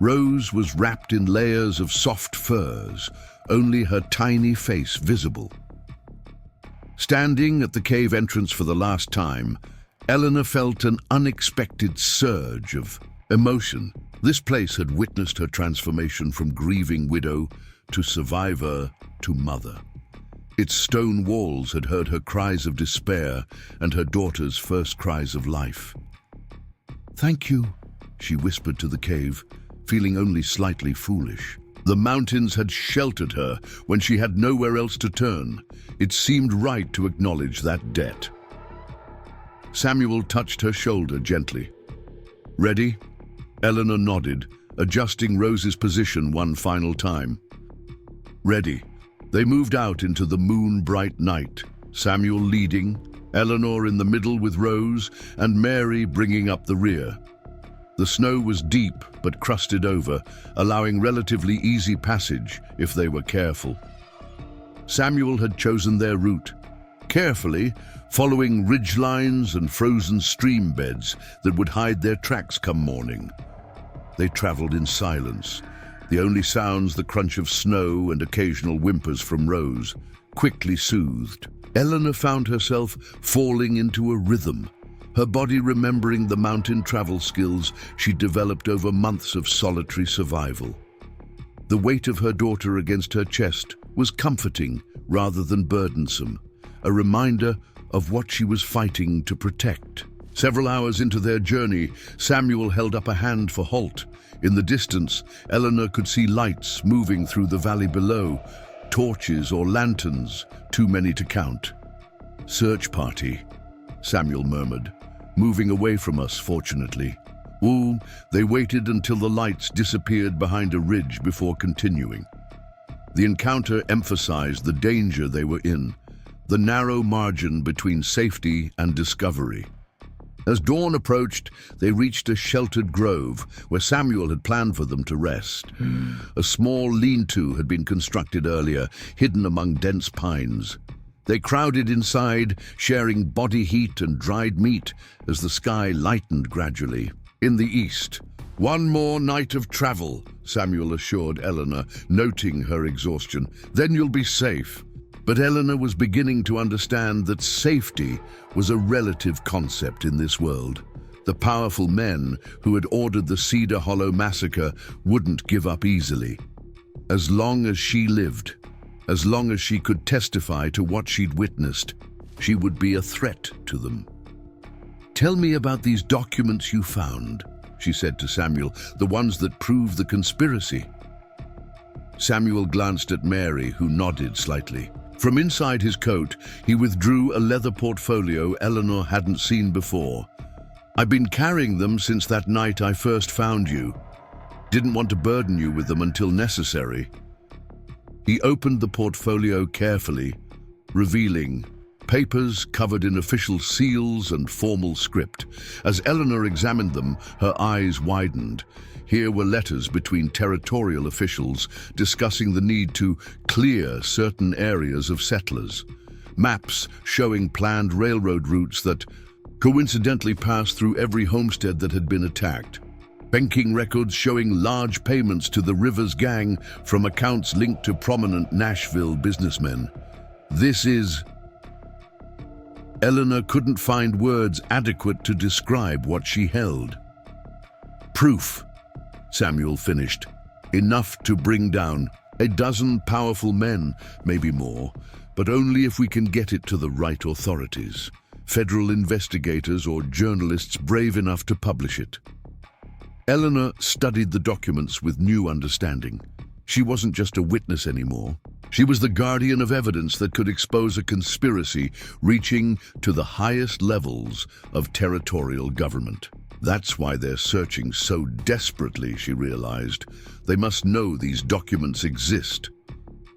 Rose was wrapped in layers of soft furs, only her tiny face visible. Standing at the cave entrance for the last time, Eleanor felt an unexpected surge of emotion. This place had witnessed her transformation from grieving widow to survivor to mother. Its stone walls had heard her cries of despair and her daughter's first cries of life. "Thank you," she whispered to the cave, feeling only slightly foolish. The mountains had sheltered her when she had nowhere else to turn. It seemed right to acknowledge that debt. Samuel touched her shoulder gently. "Ready?" Eleanor nodded, adjusting Rose's position one final time. "Ready." They moved out into the moon-bright night, Samuel leading, Eleanor in the middle with Rose, and Mary bringing up the rear. The snow was deep but crusted over, allowing relatively easy passage if they were careful. Samuel had chosen their route, carefully, following ridgelines and frozen stream beds that would hide their tracks come morning. They traveled in silence, the only sounds the crunch of snow and occasional whimpers from Rose, quickly soothed. Eleanor found herself falling into a rhythm, her body remembering the mountain travel skills she'd developed over months of solitary survival. The weight of her daughter against her chest was comforting rather than burdensome, a reminder of what she was fighting to protect. Several hours into their journey, Samuel held up a hand for halt. In the distance, Eleanor could see lights moving through the valley below, torches or lanterns, too many to count. "Search party," Samuel murmured, "moving away from us, fortunately." They waited until the lights disappeared behind a ridge before continuing. The encounter emphasized the danger they were in, the narrow margin between safety and discovery. As dawn approached, they reached a sheltered grove where Samuel had planned for them to rest. A small lean-to had been constructed earlier, hidden among dense pines. They crowded inside, sharing body heat and dried meat as the sky lightened gradually. In the east, "One more night of travel," Samuel assured Eleanor, noting her exhaustion. "Then you'll be safe." But Eleanor was beginning to understand that safety was a relative concept in this world. The powerful men who had ordered the Cedar Hollow Massacre wouldn't give up easily. As long as she lived, as long as she could testify to what she'd witnessed, she would be a threat to them. "Tell me about these documents you found," she said to Samuel, "the ones that prove the conspiracy." Samuel glanced at Mary, who nodded slightly. From inside his coat, he withdrew a leather portfolio Eleanor hadn't seen before. I've been carrying them since that night I first found you. Didn't want to burden you with them until necessary." He opened the portfolio carefully, revealing papers covered in official seals and formal script. As Eleanor examined them, her eyes widened. Here were letters between territorial officials discussing the need to clear certain areas of settlers. Maps showing planned railroad routes that coincidentally passed through every homestead that had been attacked. Banking records showing large payments to the Rivers Gang from accounts linked to prominent Nashville businessmen. This is... Eleanor couldn't find words adequate to describe what she held. "Proof," Samuel finished. "Enough to bring down a dozen powerful men, maybe more, but only if we can get it to the right authorities. Federal investigators or journalists brave enough to publish it." Eleanor studied the documents with new understanding. She wasn't just a witness anymore. She was the guardian of evidence that could expose a conspiracy reaching to the highest levels of territorial government. That's why they're searching so desperately, she realized. They must know these documents exist.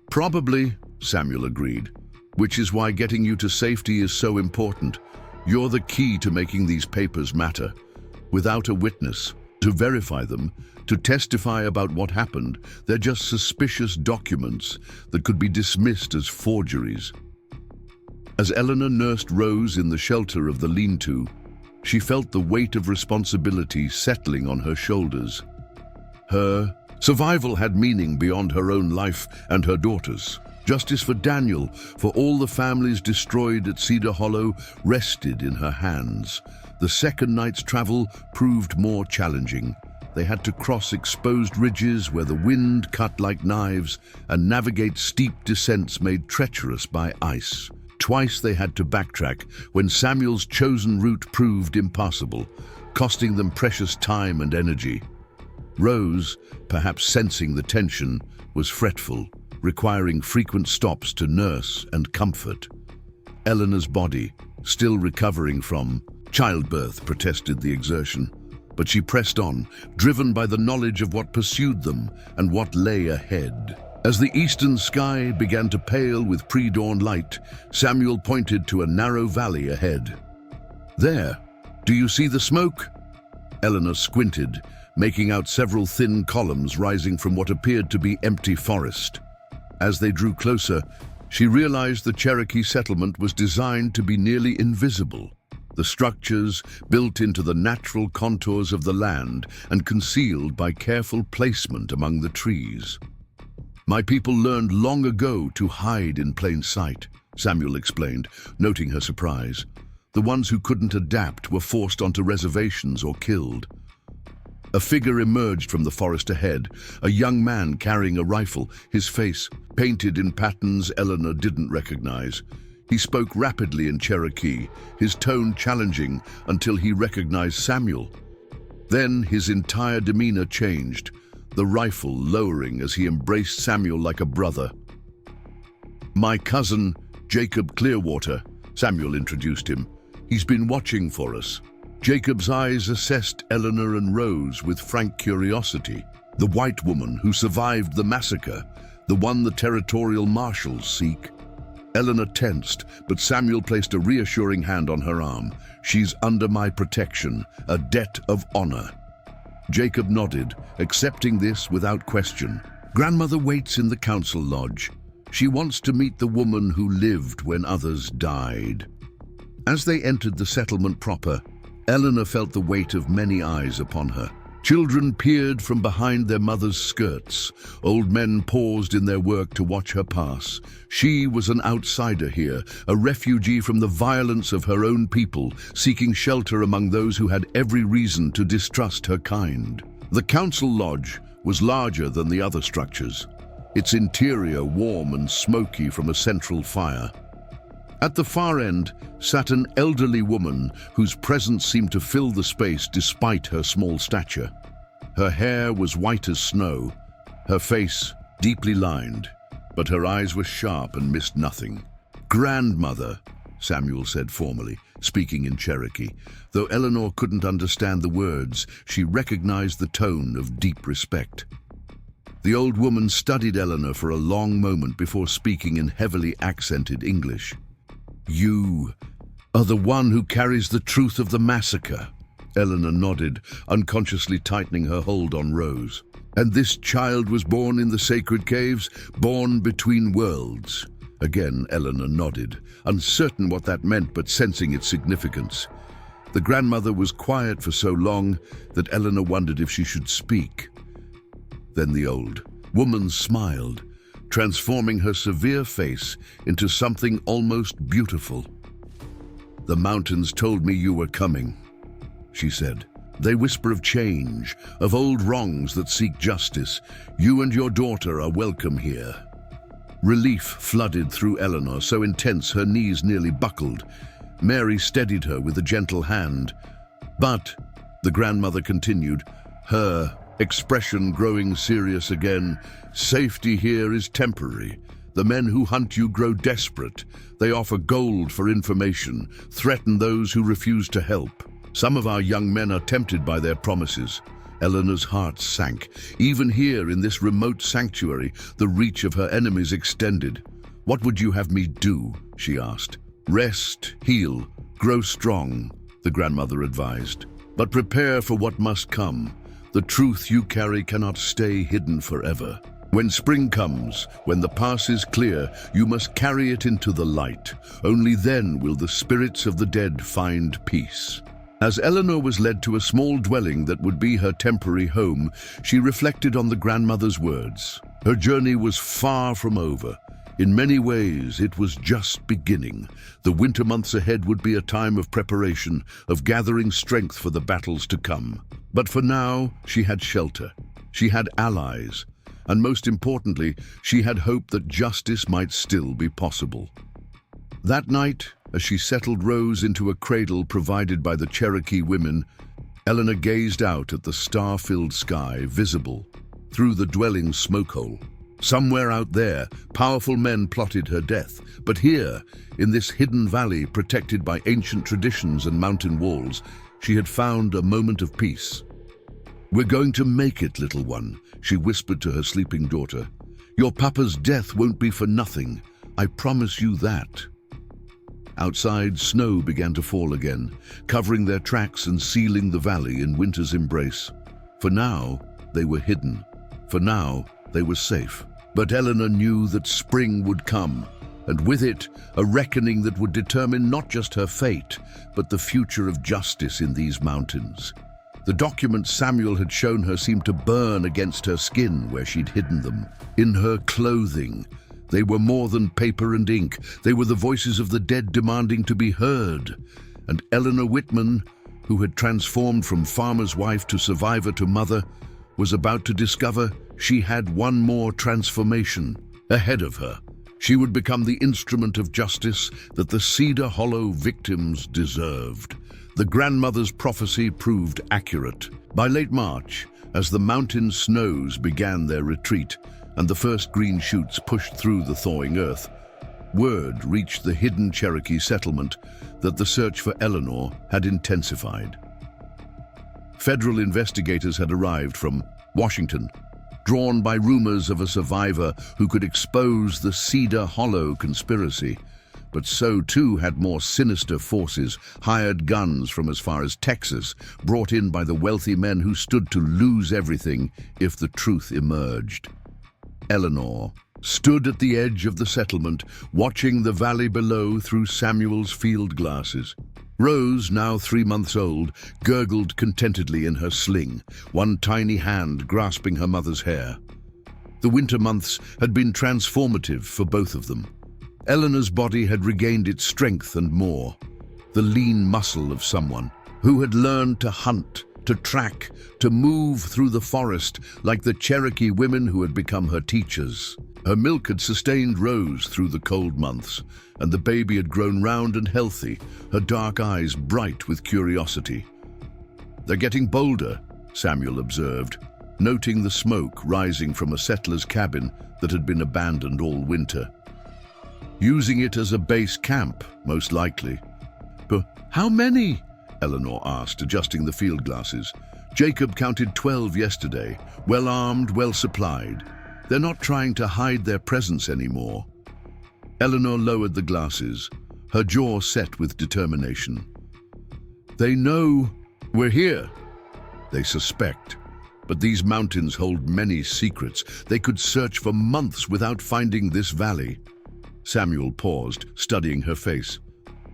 "Probably," Samuel agreed, "which is why getting you to safety is so important. You're the key to making these papers matter. Without a witness to verify them, to testify about what happened, they're just suspicious documents that could be dismissed as forgeries." As Eleanor nursed Rose in the shelter of the lean-to, she felt the weight of responsibility settling on her shoulders. Her survival had meaning beyond her own life and her daughter's. Justice for Daniel, for all the families destroyed at Cedar Hollow, rested in her hands. The second night's travel proved more challenging. They had to cross exposed ridges where the wind cut like knives and navigate steep descents made treacherous by ice. Twice they had to backtrack when Samuel's chosen route proved impassable, costing them precious time and energy. Rose, perhaps sensing the tension, was fretful, requiring frequent stops to nurse and comfort. Eleanor's body, still recovering from childbirth, protested the exertion, but she pressed on, driven by the knowledge of what pursued them and what lay ahead. As the eastern sky began to pale with pre-dawn light, Samuel pointed to a narrow valley ahead. "There, do you see the smoke?" Eleanor squinted, making out several thin columns rising from what appeared to be empty forest. As they drew closer, she realized the Cherokee settlement was designed to be nearly invisible. The structures built into the natural contours of the land and concealed by careful placement among the trees. "My people learned long ago to hide in plain sight," Samuel explained, noting her surprise. "The ones who couldn't adapt were forced onto reservations or killed." A figure emerged from the forest ahead, a young man carrying a rifle, his face painted in patterns Eleanor didn't recognize. He spoke rapidly in Cherokee, his tone challenging until he recognized Samuel. Then his entire demeanor changed, the rifle lowering as he embraced Samuel like a brother. "My cousin, Jacob Clearwater," Samuel introduced him. "He's been watching for us." Jacob's eyes assessed Eleanor and Rose with frank curiosity. The white woman who survived the massacre, the one the territorial marshals seek. Eleanor tensed, but Samuel placed a reassuring hand on her arm. "She's under my protection, a debt of honor." Jacob nodded, accepting this without question. "Grandmother waits in the council lodge. She wants to meet the woman who lived when others died." As they entered the settlement proper, Eleanor felt the weight of many eyes upon her. Children peered from behind their mothers' skirts. Old men paused in their work to watch her pass. She was an outsider here, a refugee from the violence of her own people, seeking shelter among those who had every reason to distrust her kind. The council lodge was larger than the other structures, its interior warm and smoky from a central fire. At the far end sat an elderly woman whose presence seemed to fill the space despite her small stature. Her hair was white as snow, her face deeply lined, but her eyes were sharp and missed nothing. "Grandmother," Samuel said formally, speaking in Cherokee. Though Eleanor couldn't understand the words, she recognized the tone of deep respect. The old woman studied Eleanor for a long moment before speaking in heavily accented English. "You are the one who carries the truth of the massacre." Eleanor nodded, unconsciously tightening her hold on Rose. "And this child was born in the sacred caves, born between worlds." Again, Eleanor nodded, uncertain what that meant but sensing its significance. The grandmother was quiet for so long that Eleanor wondered if she should speak. Then the old woman smiled, transforming her severe face into something almost beautiful. "The mountains told me you were coming," she said. "They whisper of change, of old wrongs that seek justice. You and your daughter are welcome here." Relief flooded through Eleanor, so intense her knees nearly buckled. Mary steadied her with a gentle hand. "But," the grandmother continued, her expression growing serious again, "safety here is temporary. The men who hunt you grow desperate. They offer gold for information, threaten those who refuse to help. Some of our young men are tempted by their promises." Eleanor's heart sank. Even here, in this remote sanctuary, the reach of her enemies extended. "What would you have me do?" she asked. "Rest, heal, grow strong," the grandmother advised. "But prepare for what must come. The truth you carry cannot stay hidden forever. When spring comes, when the pass is clear, you must carry it into the light. Only then will the spirits of the dead find peace." As Eleanor was led to a small dwelling that would be her temporary home, she reflected on the grandmother's words. Her journey was far from over. In many ways, it was just beginning. The winter months ahead would be a time of preparation, of gathering strength for the battles to come. But for now, she had shelter. She had allies. And most importantly, she had hope that justice might still be possible. That night, as she settled Rose into a cradle provided by the Cherokee women, Eleanor gazed out at the star-filled sky, visible through the dwelling's smoke hole. Somewhere out there, powerful men plotted her death. But here, in this hidden valley protected by ancient traditions and mountain walls, she had found a moment of peace. "We're going to make it, little one," she whispered to her sleeping daughter. "Your papa's death won't be for nothing. I promise you that." Outside, snow began to fall again, covering their tracks and sealing the valley in winter's embrace. For now, they were hidden. For now, they were safe. But Eleanor knew that spring would come, and with it, a reckoning that would determine not just her fate, but the future of justice in these mountains. The documents Samuel had shown her seemed to burn against her skin where she'd hidden them, in her clothing. They were more than paper and ink. They were the voices of the dead demanding to be heard. And Eleanor Whitman, who had transformed from farmer's wife to survivor to mother, was about to discover she had one more transformation ahead of her. She would become the instrument of justice that the Cedar Hollow victims deserved. The grandmother's prophecy proved accurate. By late March, as the mountain snows began their retreat and the first green shoots pushed through the thawing earth, word reached the hidden Cherokee settlement that the search for Eleanor had intensified. Federal investigators had arrived from Washington, drawn by rumors of a survivor who could expose the Cedar Hollow conspiracy. But so too had more sinister forces, hired guns from as far as Texas, brought in by the wealthy men who stood to lose everything if the truth emerged. Eleanor stood at the edge of the settlement, watching the valley below through Samuel's field glasses. Rose, now 3 months old, gurgled contentedly in her sling, one tiny hand grasping her mother's hair. The winter months had been transformative for both of them. Eleanor's body had regained its strength and more, the lean muscle of someone who had learned to hunt, to track, to move through the forest like the Cherokee women who had become her teachers. Her milk had sustained Rose through the cold months, and the baby had grown round and healthy, her dark eyes bright with curiosity. "They're getting bolder," Samuel observed, noting the smoke rising from a settler's cabin that had been abandoned all winter. "Using it as a base camp, most likely. But how many? Eleanor asked, adjusting the field glasses. Jacob counted 12 yesterday, well armed, well supplied. They're not trying to hide their presence anymore. Eleanor lowered the glasses, her jaw set with determination. They know we're here. They suspect. But these mountains hold many secrets. They could search for months without finding this valley. Samuel paused, studying her face.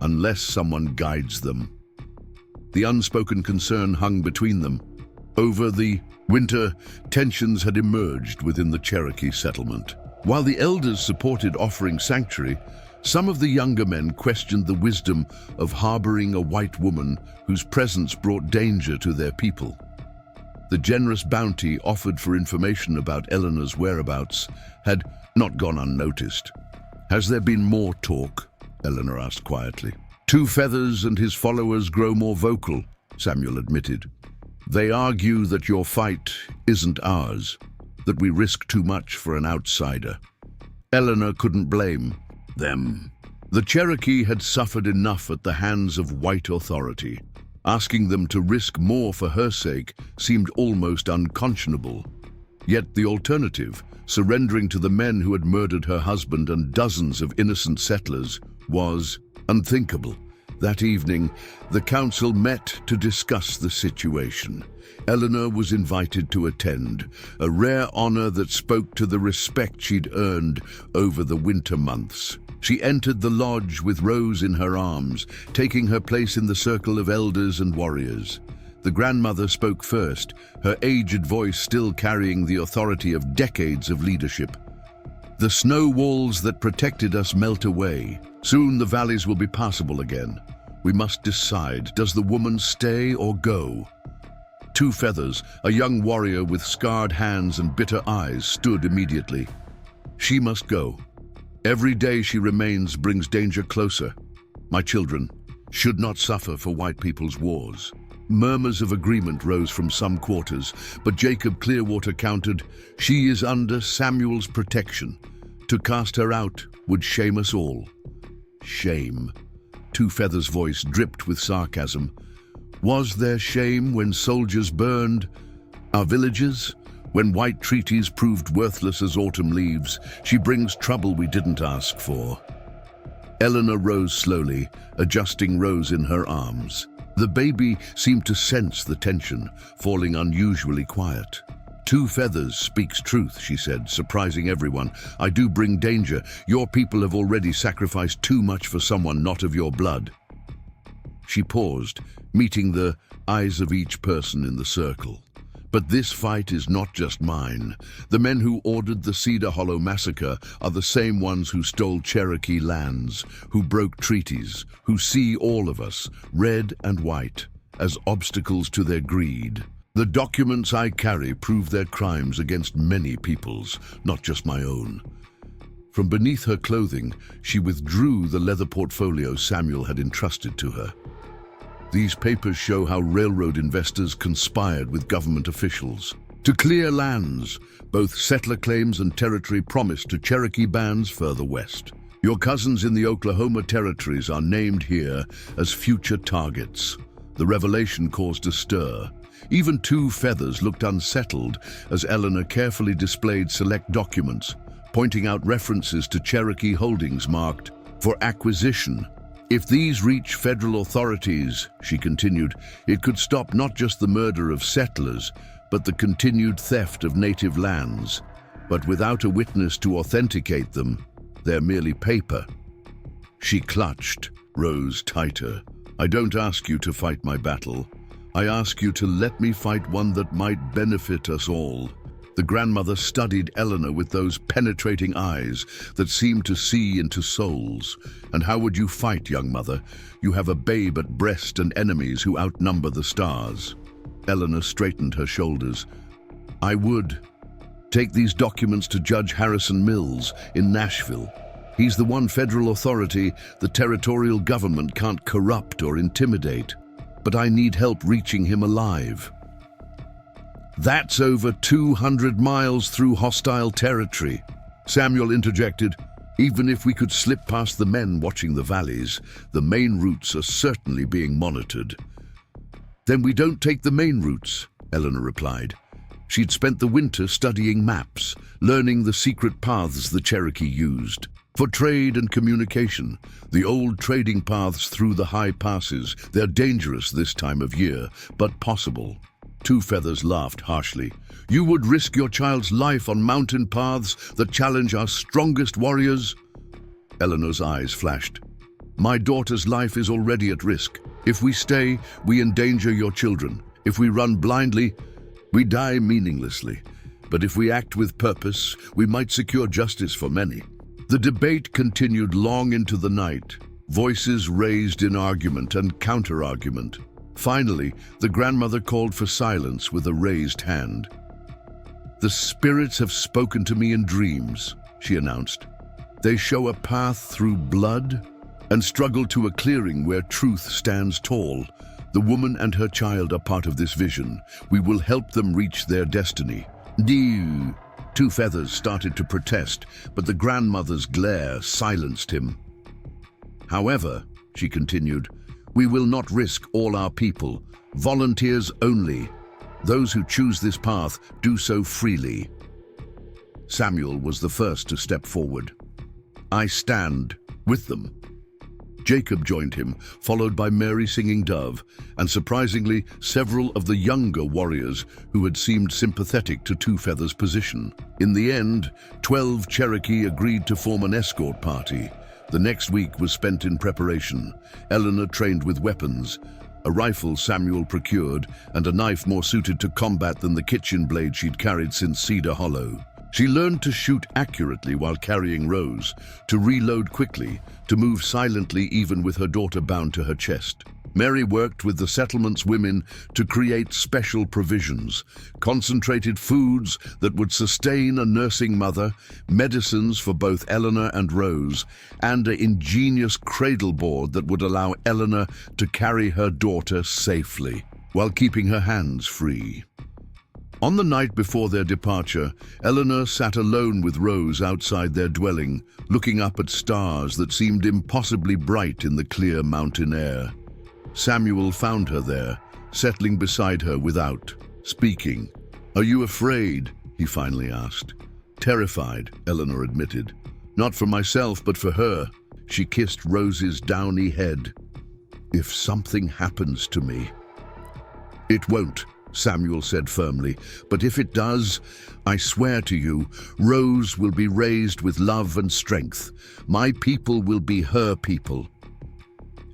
Unless someone guides them. The unspoken concern hung between them. Over the winter, tensions had emerged within the Cherokee settlement. While the elders supported offering sanctuary, some of the younger men questioned the wisdom of harboring a white woman whose presence brought danger to their people. The generous bounty offered for information about Eleanor's whereabouts had not gone unnoticed. Has there been more talk? Eleanor asked quietly. Two Feathers and his followers grow more vocal, Samuel admitted. They argue that your fight isn't ours, that we risk too much for an outsider. Eleanor couldn't blame them. The Cherokee had suffered enough at the hands of white authority. Asking them to risk more for her sake seemed almost unconscionable. Yet the alternative, surrendering to the men who had murdered her husband and dozens of innocent settlers, was unthinkable. That evening, the council met to discuss the situation. Eleanor was invited to attend, a rare honor that spoke to the respect she'd earned over the winter months. She entered the lodge with Rose in her arms, taking her place in the circle of elders and warriors. The grandmother spoke first, her aged voice still carrying the authority of decades of leadership. The snow walls that protected us melt away. Soon the valleys will be passable again. We must decide, does the woman stay or go? Two Feathers, a young warrior with scarred hands and bitter eyes, stood immediately. She must go. Every day she remains brings danger closer. My children should not suffer for white people's wars. Murmurs of agreement rose from some quarters, but Jacob Clearwater countered, she is under Samuel's protection. To cast her out would shame us all. Shame. Two Feathers' voice dripped with sarcasm. Was there shame when soldiers burned our villages? When white treaties proved worthless as autumn leaves, she brings trouble we didn't ask for. Eleanor rose slowly, adjusting Rose in her arms. The baby seemed to sense the tension, falling unusually quiet. Two Feathers speaks truth, she said, surprising everyone. I do bring danger. Your people have already sacrificed too much for someone not of your blood. She paused, meeting the eyes of each person in the circle. But this fight is not just mine. The men who ordered the Cedar Hollow Massacre are the same ones who stole Cherokee lands, who broke treaties, who see all of us, red and white, as obstacles to their greed. The documents I carry prove their crimes against many peoples, not just my own. From beneath her clothing, she withdrew the leather portfolio Samuel had entrusted to her. These papers show how railroad investors conspired with government officials to clear lands, both settler claims and territory promised to Cherokee bands further west. Your cousins in the Oklahoma territories are named here as future targets. The revelation caused a stir. Even Two Feathers looked unsettled as Eleanor carefully displayed select documents, pointing out references to Cherokee holdings marked for acquisition. If these reach federal authorities, she continued, it could stop not just the murder of settlers, but the continued theft of native lands. But without a witness to authenticate them, they're merely paper. She clutched Rose tighter. I don't ask you to fight my battle. I ask you to let me fight one that might benefit us all. The grandmother studied Eleanor with those penetrating eyes that seemed to see into souls. And how would you fight, young mother? You have a babe at breast and enemies who outnumber the stars. Eleanor straightened her shoulders. I would take these documents to Judge Harrison Mills in Nashville. He's the one federal authority the territorial government can't corrupt or intimidate. But I need help reaching him alive. That's over 200 miles through hostile territory. Samuel interjected, Even if we could slip past the men watching the valleys, the main routes are certainly being monitored." "Then we don't take the main routes," Eleanor replied. She'd spent the winter studying maps, learning the secret paths the Cherokee used. For trade and communication, the old trading paths through the high passes, they're dangerous this time of year, but possible. Two Feathers laughed harshly. "You would risk your child's life on mountain paths that challenge our strongest warriors?" Eleanor's eyes flashed. "My daughter's life is already at risk. If we stay, we endanger your children. If we run blindly, we die meaninglessly. But if we act with purpose, we might secure justice for many." The debate continued long into the night, voices raised in argument and counter-argument. Finally, the grandmother called for silence with a raised hand. "The spirits have spoken to me in dreams," she announced. "They show a path through blood and struggle to a clearing where truth stands tall. The woman and her child are part of this vision. We will help them reach their destiny." "No." Two Feathers started to protest, but the grandmother's glare silenced him. "However," she continued, "we will not risk all our people. Volunteers only. Those who choose this path do so freely." Samuel was the first to step forward. "I stand with them." Jacob joined him, followed by Mary Singing Dove, and surprisingly, several of the younger warriors who had seemed sympathetic to Two Feathers' position. In the end, 12 Cherokee agreed to form an escort party. The next week was spent in preparation. Eleanor trained with weapons, a rifle Samuel procured, and a knife more suited to combat than the kitchen blade she'd carried since Cedar Hollow. She learned to shoot accurately while carrying Rose, to reload quickly, to move silently even with her daughter bound to her chest. Mary worked with the settlement's women to create special provisions, concentrated foods that would sustain a nursing mother, medicines for both Eleanor and Rose, and an ingenious cradle board that would allow Eleanor to carry her daughter safely, while keeping her hands free. On the night before their departure, Eleanor sat alone with Rose outside their dwelling, looking up at stars that seemed impossibly bright in the clear mountain air. Samuel found her there, settling beside her without speaking. "Are you afraid?" he finally asked. "Terrified," Eleanor admitted. "Not for myself, but for her." She kissed Rose's downy head. "If something happens to me..." "It won't," Samuel said firmly, "but if it does, I swear to you, Rose will be raised with love and strength. My people will be her people."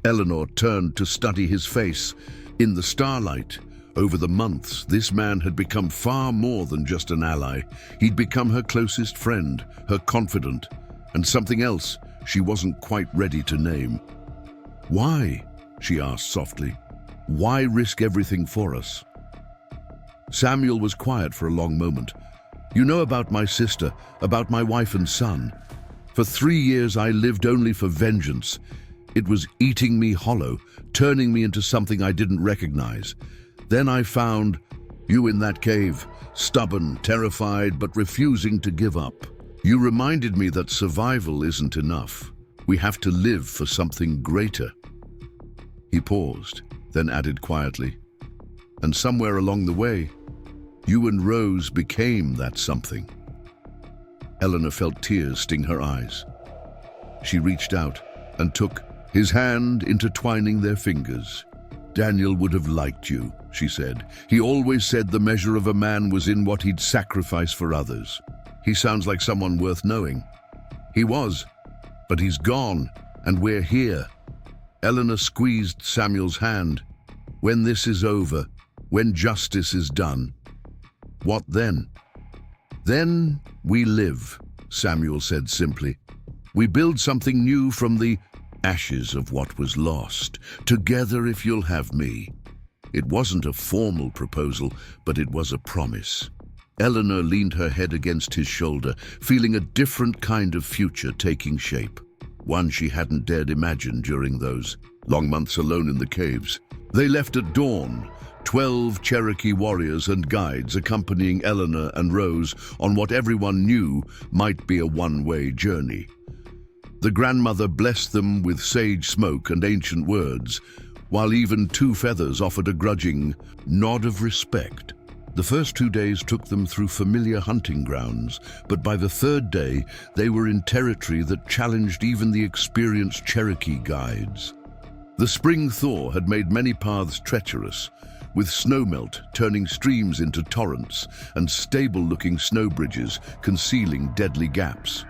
Eleanor turned to study his face. In the starlight, over the months, this man had become far more than just an ally. He'd become her closest friend, her confidant, and something else she wasn't quite ready to name. "Why?" she asked softly. "Why risk everything for us?" Samuel was quiet for a long moment. "You know about my sister, about my wife and son. For 3 years I lived only for vengeance. It was eating me hollow, turning me into something I didn't recognize. Then I found you in that cave, stubborn, terrified, but refusing to give up. You reminded me that survival isn't enough. We have to live for something greater." He paused, then added quietly, "And somewhere along the way, you and Rose became that something." Eleanor felt tears sting her eyes. She reached out and took his hand, intertwining their fingers. "Daniel would have liked you," she said. "He always said the measure of a man was in what he'd sacrifice for others. He sounds like someone worth knowing." "He was, but he's gone, and we're here." Eleanor squeezed Samuel's hand. "When this is over, when justice is done, what then?" "Then we live," Samuel said simply. "We build something new from the ashes of what was lost. Together, if you'll have me." It wasn't a formal proposal, but it was a promise. Eleanor leaned her head against his shoulder, feeling a different kind of future taking shape. One she hadn't dared imagine during those long months alone in the caves. They left at dawn, 12 Cherokee warriors and guides accompanying Eleanor and Rose on what everyone knew might be a one-way journey. The grandmother blessed them with sage smoke and ancient words, while even Two Feathers offered a grudging nod of respect. The first 2 days took them through familiar hunting grounds, but by the third day they were in territory that challenged even the experienced Cherokee guides. The spring thaw had made many paths treacherous, with snowmelt turning streams into torrents and stable-looking snow bridges concealing deadly gaps.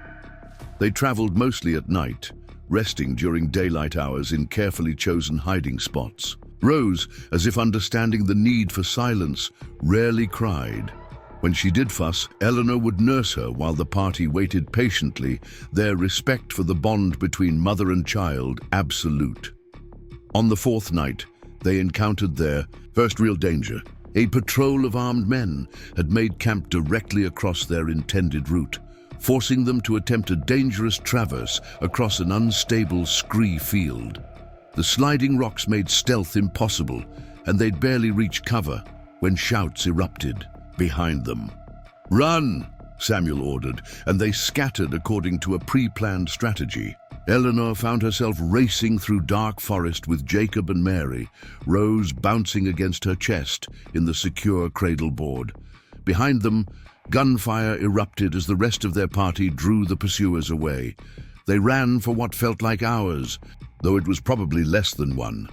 They traveled mostly at night, resting during daylight hours in carefully chosen hiding spots. Rose, as if understanding the need for silence, rarely cried. When she did fuss, Eleanor would nurse her while the party waited patiently, their respect for the bond between mother and child absolute. On the fourth night, they encountered their first real danger. A patrol of armed men had made camp directly across their intended route, forcing them to attempt a dangerous traverse across an unstable scree field. The sliding rocks made stealth impossible, and they'd barely reached cover when shouts erupted behind them. "Run!" Samuel ordered, and they scattered according to a pre-planned strategy. Eleanor found herself racing through dark forest with Jacob and Mary, Rose bouncing against her chest in the secure cradle board. Behind them, gunfire erupted as the rest of their party drew the pursuers away. They ran for what felt like hours, though it was probably less than one.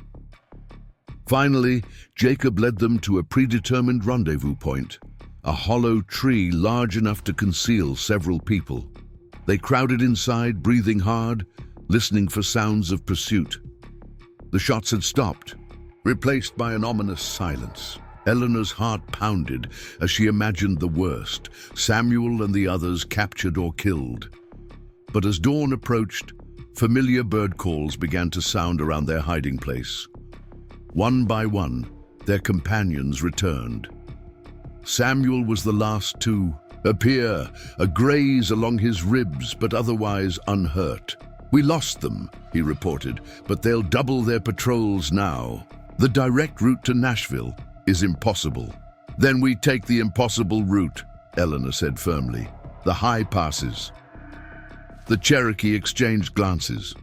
Finally, Jacob led them to a predetermined rendezvous point, a hollow tree large enough to conceal several people. They crowded inside, breathing hard, listening for sounds of pursuit. The shots had stopped, replaced by an ominous silence. Eleanor's heart pounded as she imagined the worst, Samuel and the others captured or killed. But as dawn approached, familiar bird calls began to sound around their hiding place. One by one, their companions returned. Samuel was the last to appear, a graze along his ribs, but otherwise unhurt. "We lost them," he reported, "but they'll double their patrols now. The direct route to Nashville is impossible." "Then we take the impossible route," Eleanor said firmly. "The high passes." The Cherokee exchanged glances.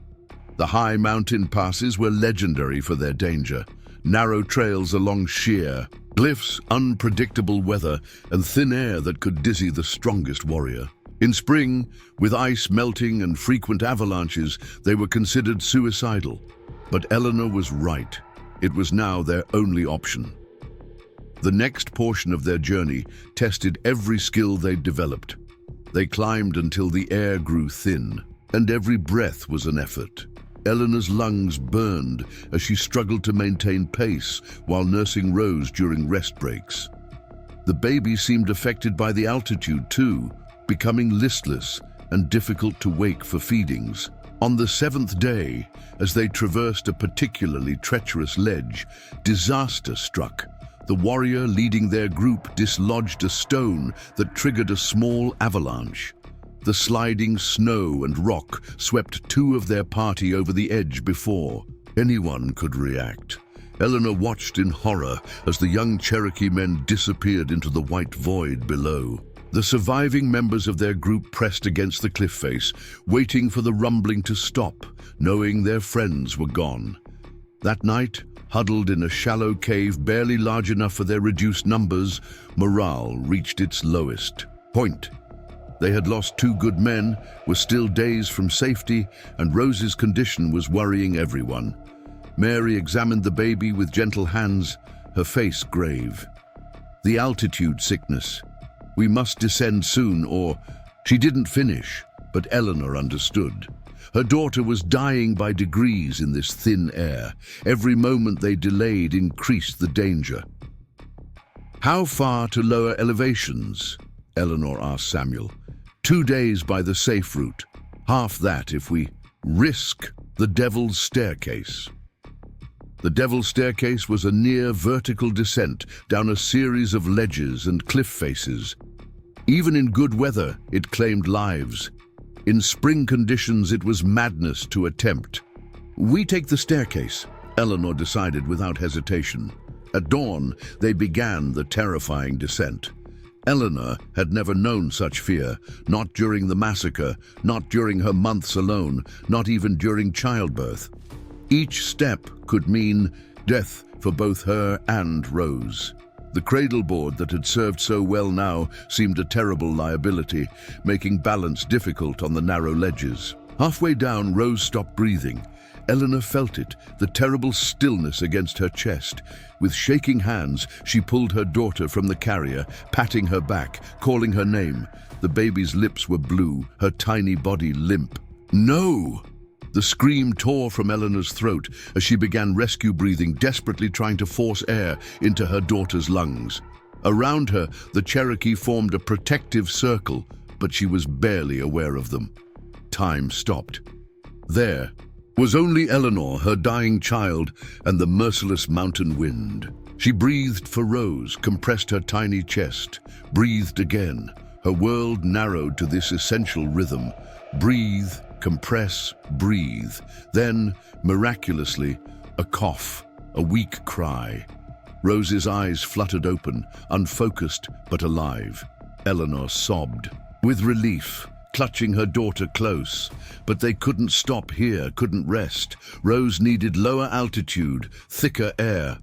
The high mountain passes were legendary for their danger. Narrow trails along sheer cliffs, unpredictable weather, and thin air that could dizzy the strongest warrior. In spring, with ice melting and frequent avalanches, they were considered suicidal. But Eleanor was right. It was now their only option. The next portion of their journey tested every skill they'd developed. They climbed until the air grew thin, and every breath was an effort. Eleanor's lungs burned as she struggled to maintain pace while nursing Rose during rest breaks. The baby seemed affected by the altitude too, becoming listless and difficult to wake for feedings. On the seventh day, as they traversed a particularly treacherous ledge, disaster struck. The warrior leading their group dislodged a stone that triggered a small avalanche. The sliding snow and rock swept two of their party over the edge before anyone could react. Eleanor watched in horror as the young Cherokee men disappeared into the white void below. The surviving members of their group pressed against the cliff face, waiting for the rumbling to stop, knowing their friends were gone. That night, huddled in a shallow cave barely large enough for their reduced numbers, morale reached its lowest point. They had lost 2 good men, were still days from safety, and Rose's condition was worrying everyone. Mary examined the baby with gentle hands, her face grave. "The altitude sickness. We must descend soon, or..." She didn't finish, but Eleanor understood. Her daughter was dying by degrees in this thin air. Every moment they delayed increased the danger. "How far to lower elevations?" Eleanor asked Samuel. 2 days by the safe route. Half that if we risk the Devil's Staircase." The Devil's Staircase was a near vertical descent down a series of ledges and cliff faces. Even in good weather, it claimed lives. In spring conditions, it was madness to attempt. "We take the staircase," Eleanor decided without hesitation. At dawn, they began the terrifying descent. Eleanor had never known such fear, not during the massacre, not during her months alone, not even during childbirth. Each step could mean death for both her and Rose. The cradle board that had served so well now seemed a terrible liability, making balance difficult on the narrow ledges. Halfway down, Rose stopped breathing. Eleanor felt it, the terrible stillness against her chest. With shaking hands, she pulled her daughter from the carrier, patting her back, calling her name. The baby's lips were blue, her tiny body limp. "No!" The scream tore from Eleanor's throat as she began rescue breathing, desperately trying to force air into her daughter's lungs. Around her, the Cherokee formed a protective circle, but she was barely aware of them. Time stopped. There was only Eleanor, her dying child, and the merciless mountain wind. She breathed for Rose, compressed her tiny chest, breathed again. Her world narrowed to this essential rhythm. Breathe, compress, breathe. Then, miraculously, a cough, a weak cry. Rose's eyes fluttered open, unfocused but alive. Eleanor sobbed with relief, clutching her daughter close. But they couldn't stop here, couldn't rest. Rose needed lower altitude, thicker air.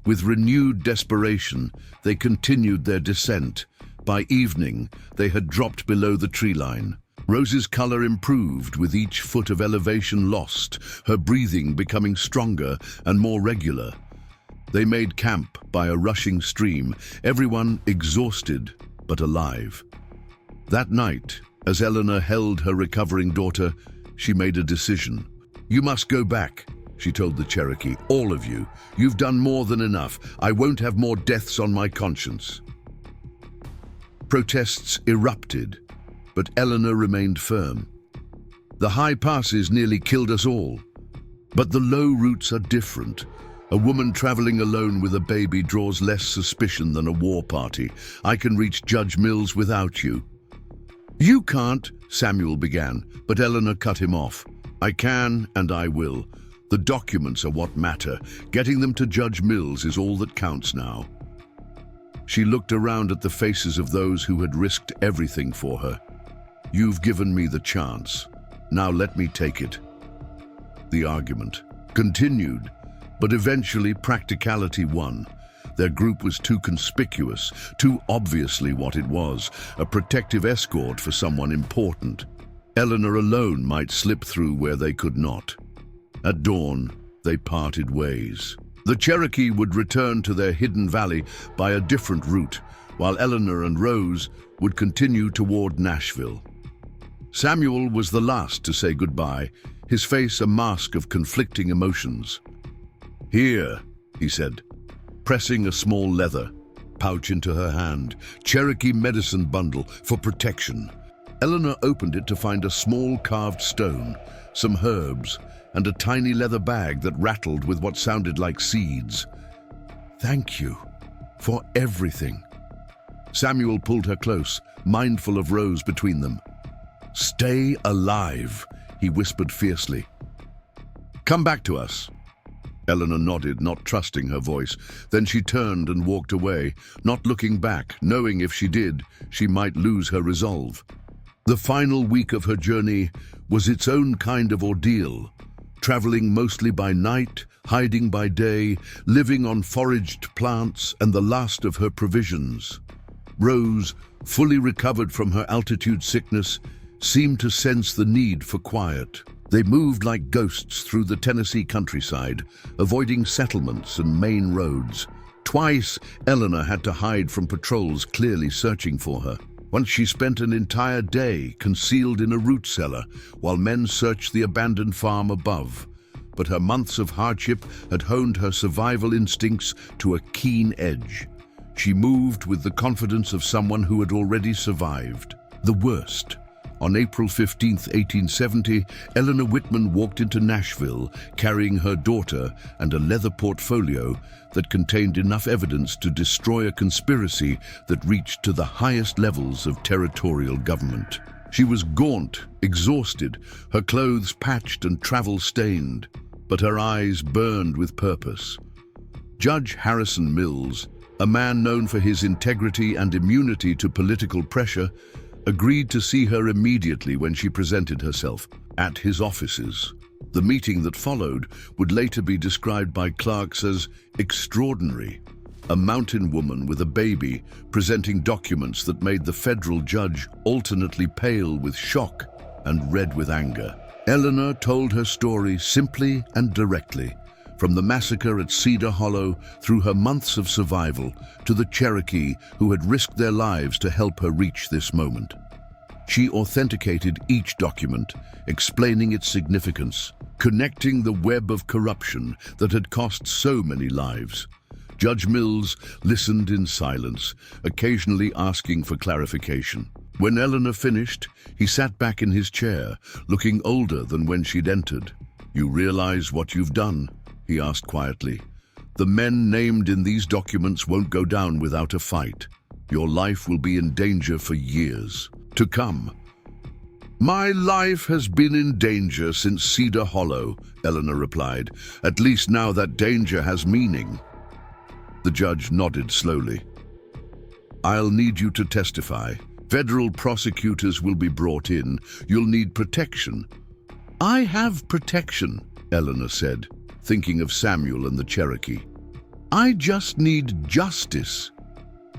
With renewed desperation, they continued their descent. By evening, they had dropped below the tree line. Rose's color improved with each foot of elevation lost, her breathing becoming stronger and more regular. They made camp by a rushing stream, everyone exhausted but alive. That night, as Eleanor held her recovering daughter, she made a decision. "You must go back," she told the Cherokee. "All of you. You've done more than enough. I won't have more deaths on my conscience." Protests erupted, but Eleanor remained firm. "The high passes nearly killed us all. But the low routes are different. A woman traveling alone with a baby draws less suspicion than a war party. I can reach Judge Mills without you." "You can't," Samuel began, but Eleanor cut him off. "I can and I will. The documents are what matter. Getting them to Judge Mills is all that counts now." She looked around at the faces of those who had risked everything for her. "You've given me the chance. Now let me take it." The argument continued, but eventually practicality won. Their group was too conspicuous, too obviously what it was, a protective escort for someone important. Eleanor alone might slip through where they could not. At dawn, they parted ways. The Cherokee would return to their hidden valley by a different route, while Eleanor and Rose would continue toward Nashville. Samuel was the last to say goodbye, his face a mask of conflicting emotions. "Here," he said, pressing a small leather pouch into her hand. "Cherokee medicine bundle for protection." Eleanor opened it to find a small carved stone, some herbs, and a tiny leather bag that rattled with what sounded like seeds. "Thank you for everything." Samuel pulled her close, mindful of Rose between them. "Stay alive," he whispered fiercely. "Come back to us." Eleanor nodded, not trusting her voice. Then she turned and walked away, not looking back, knowing if she did, she might lose her resolve. The final week of her journey was its own kind of ordeal, traveling mostly by night, hiding by day, living on foraged plants and the last of her provisions. Rose, fully recovered from her altitude sickness, seemed to sense the need for quiet. They moved like ghosts through the Tennessee countryside, avoiding settlements and main roads. Twice, Eleanor had to hide from patrols clearly searching for her. Once she spent an entire day concealed in a root cellar while men searched the abandoned farm above. But her months of hardship had honed her survival instincts to a keen edge. She moved with the confidence of someone who had already survived the worst. On April 15, 1870, Eleanor Whitman walked into Nashville carrying her daughter and a leather portfolio that contained enough evidence to destroy a conspiracy that reached to the highest levels of territorial government. She was gaunt, exhausted, her clothes patched and travel-stained, but her eyes burned with purpose. Judge Harrison Mills a man known for his integrity and immunity to political pressure, agreed to see her immediately when she presented herself at his offices. The meeting that followed would later be described by clerks as extraordinary. A mountain woman with a baby presenting documents that made the federal judge alternately pale with shock and red with anger. Eleanor told her story simply and directly, from the massacre at Cedar Hollow through her months of survival to the Cherokee who had risked their lives to help her reach this moment. She authenticated each document, explaining its significance, connecting the web of corruption that had cost so many lives. Judge Mills listened in silence, occasionally asking for clarification. When Eleanor finished, he sat back in his chair, looking older than when she'd entered. "You realize what you've done?" he asked quietly. "The men named in these documents won't go down without a fight. Your life will be in danger for years to come." "My life has been in danger since Cedar Hollow," Eleanor replied. "At least now that danger has meaning." The judge nodded slowly. "I'll need you to testify. Federal prosecutors will be brought in. You'll need protection." "I have protection," Eleanor said, thinking of Samuel and the Cherokee. "I just need justice."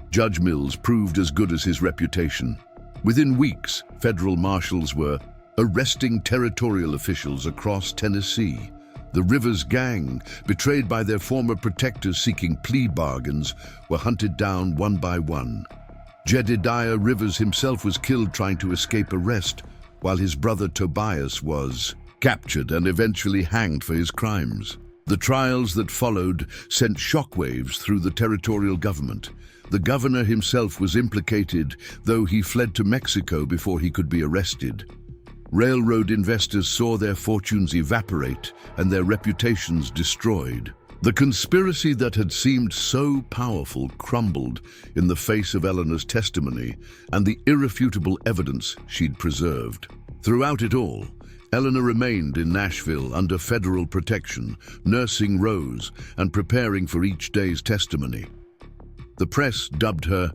Judge Mills proved as good as his reputation. Within weeks, federal marshals were arresting territorial officials across Tennessee. The Rivers gang, betrayed by their former protectors seeking plea bargains, were hunted down one by one. Jedediah Rivers himself was killed trying to escape arrest, while his brother Tobias was captured and eventually hanged for his crimes. The trials that followed sent shockwaves through the territorial government. The governor himself was implicated, though he fled to Mexico before he could be arrested. Railroad investors saw their fortunes evaporate and their reputations destroyed. The conspiracy that had seemed so powerful crumbled in the face of Eleanor's testimony and the irrefutable evidence she'd preserved. Throughout it all, Eleanor remained in Nashville under federal protection, nursing Rose and preparing for each day's testimony. The press dubbed her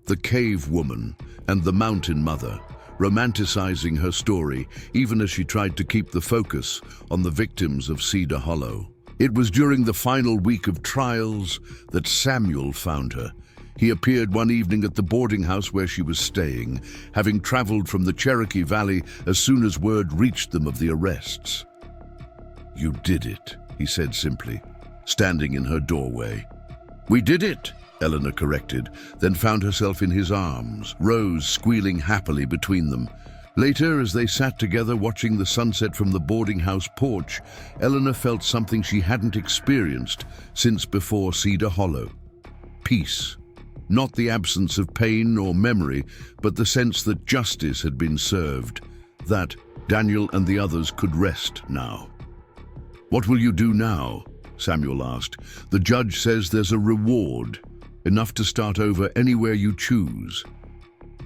the Cave Woman and the Mountain Mother, romanticizing her story even as she tried to keep the focus on the victims of Cedar Hollow. It was during the final week of trials that Samuel found her. He appeared one evening at the boarding house where she was staying, having traveled from the Cherokee Valley as soon as word reached them of the arrests. "You did it," he said simply, standing in her doorway. "We did it," Eleanor corrected, then found herself in his arms, Rose squealing happily between them. Later, as they sat together watching the sunset from the boarding house porch, Eleanor felt something she hadn't experienced since before Cedar Hollow. Peace. Not the absence of pain or memory, but the sense that justice had been served, that Daniel and the others could rest now. "What will you do now?" Samuel asked. "The judge says there's a reward, enough to start over anywhere you choose."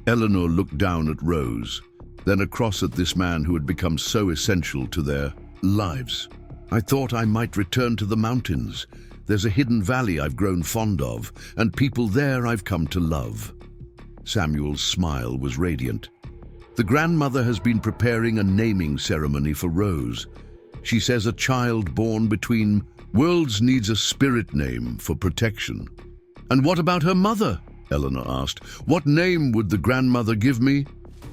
Eleanor looked down at Rose, then across at this man who had become so essential to their lives. "I thought I might return to the mountains. There's a hidden valley I've grown fond of, and people there I've come to love." Samuel's smile was radiant. "The grandmother has been preparing a naming ceremony for Rose. She says a child born between worlds needs a spirit name for protection." "And what about her mother?" Eleanor asked. "What name would the grandmother give me?"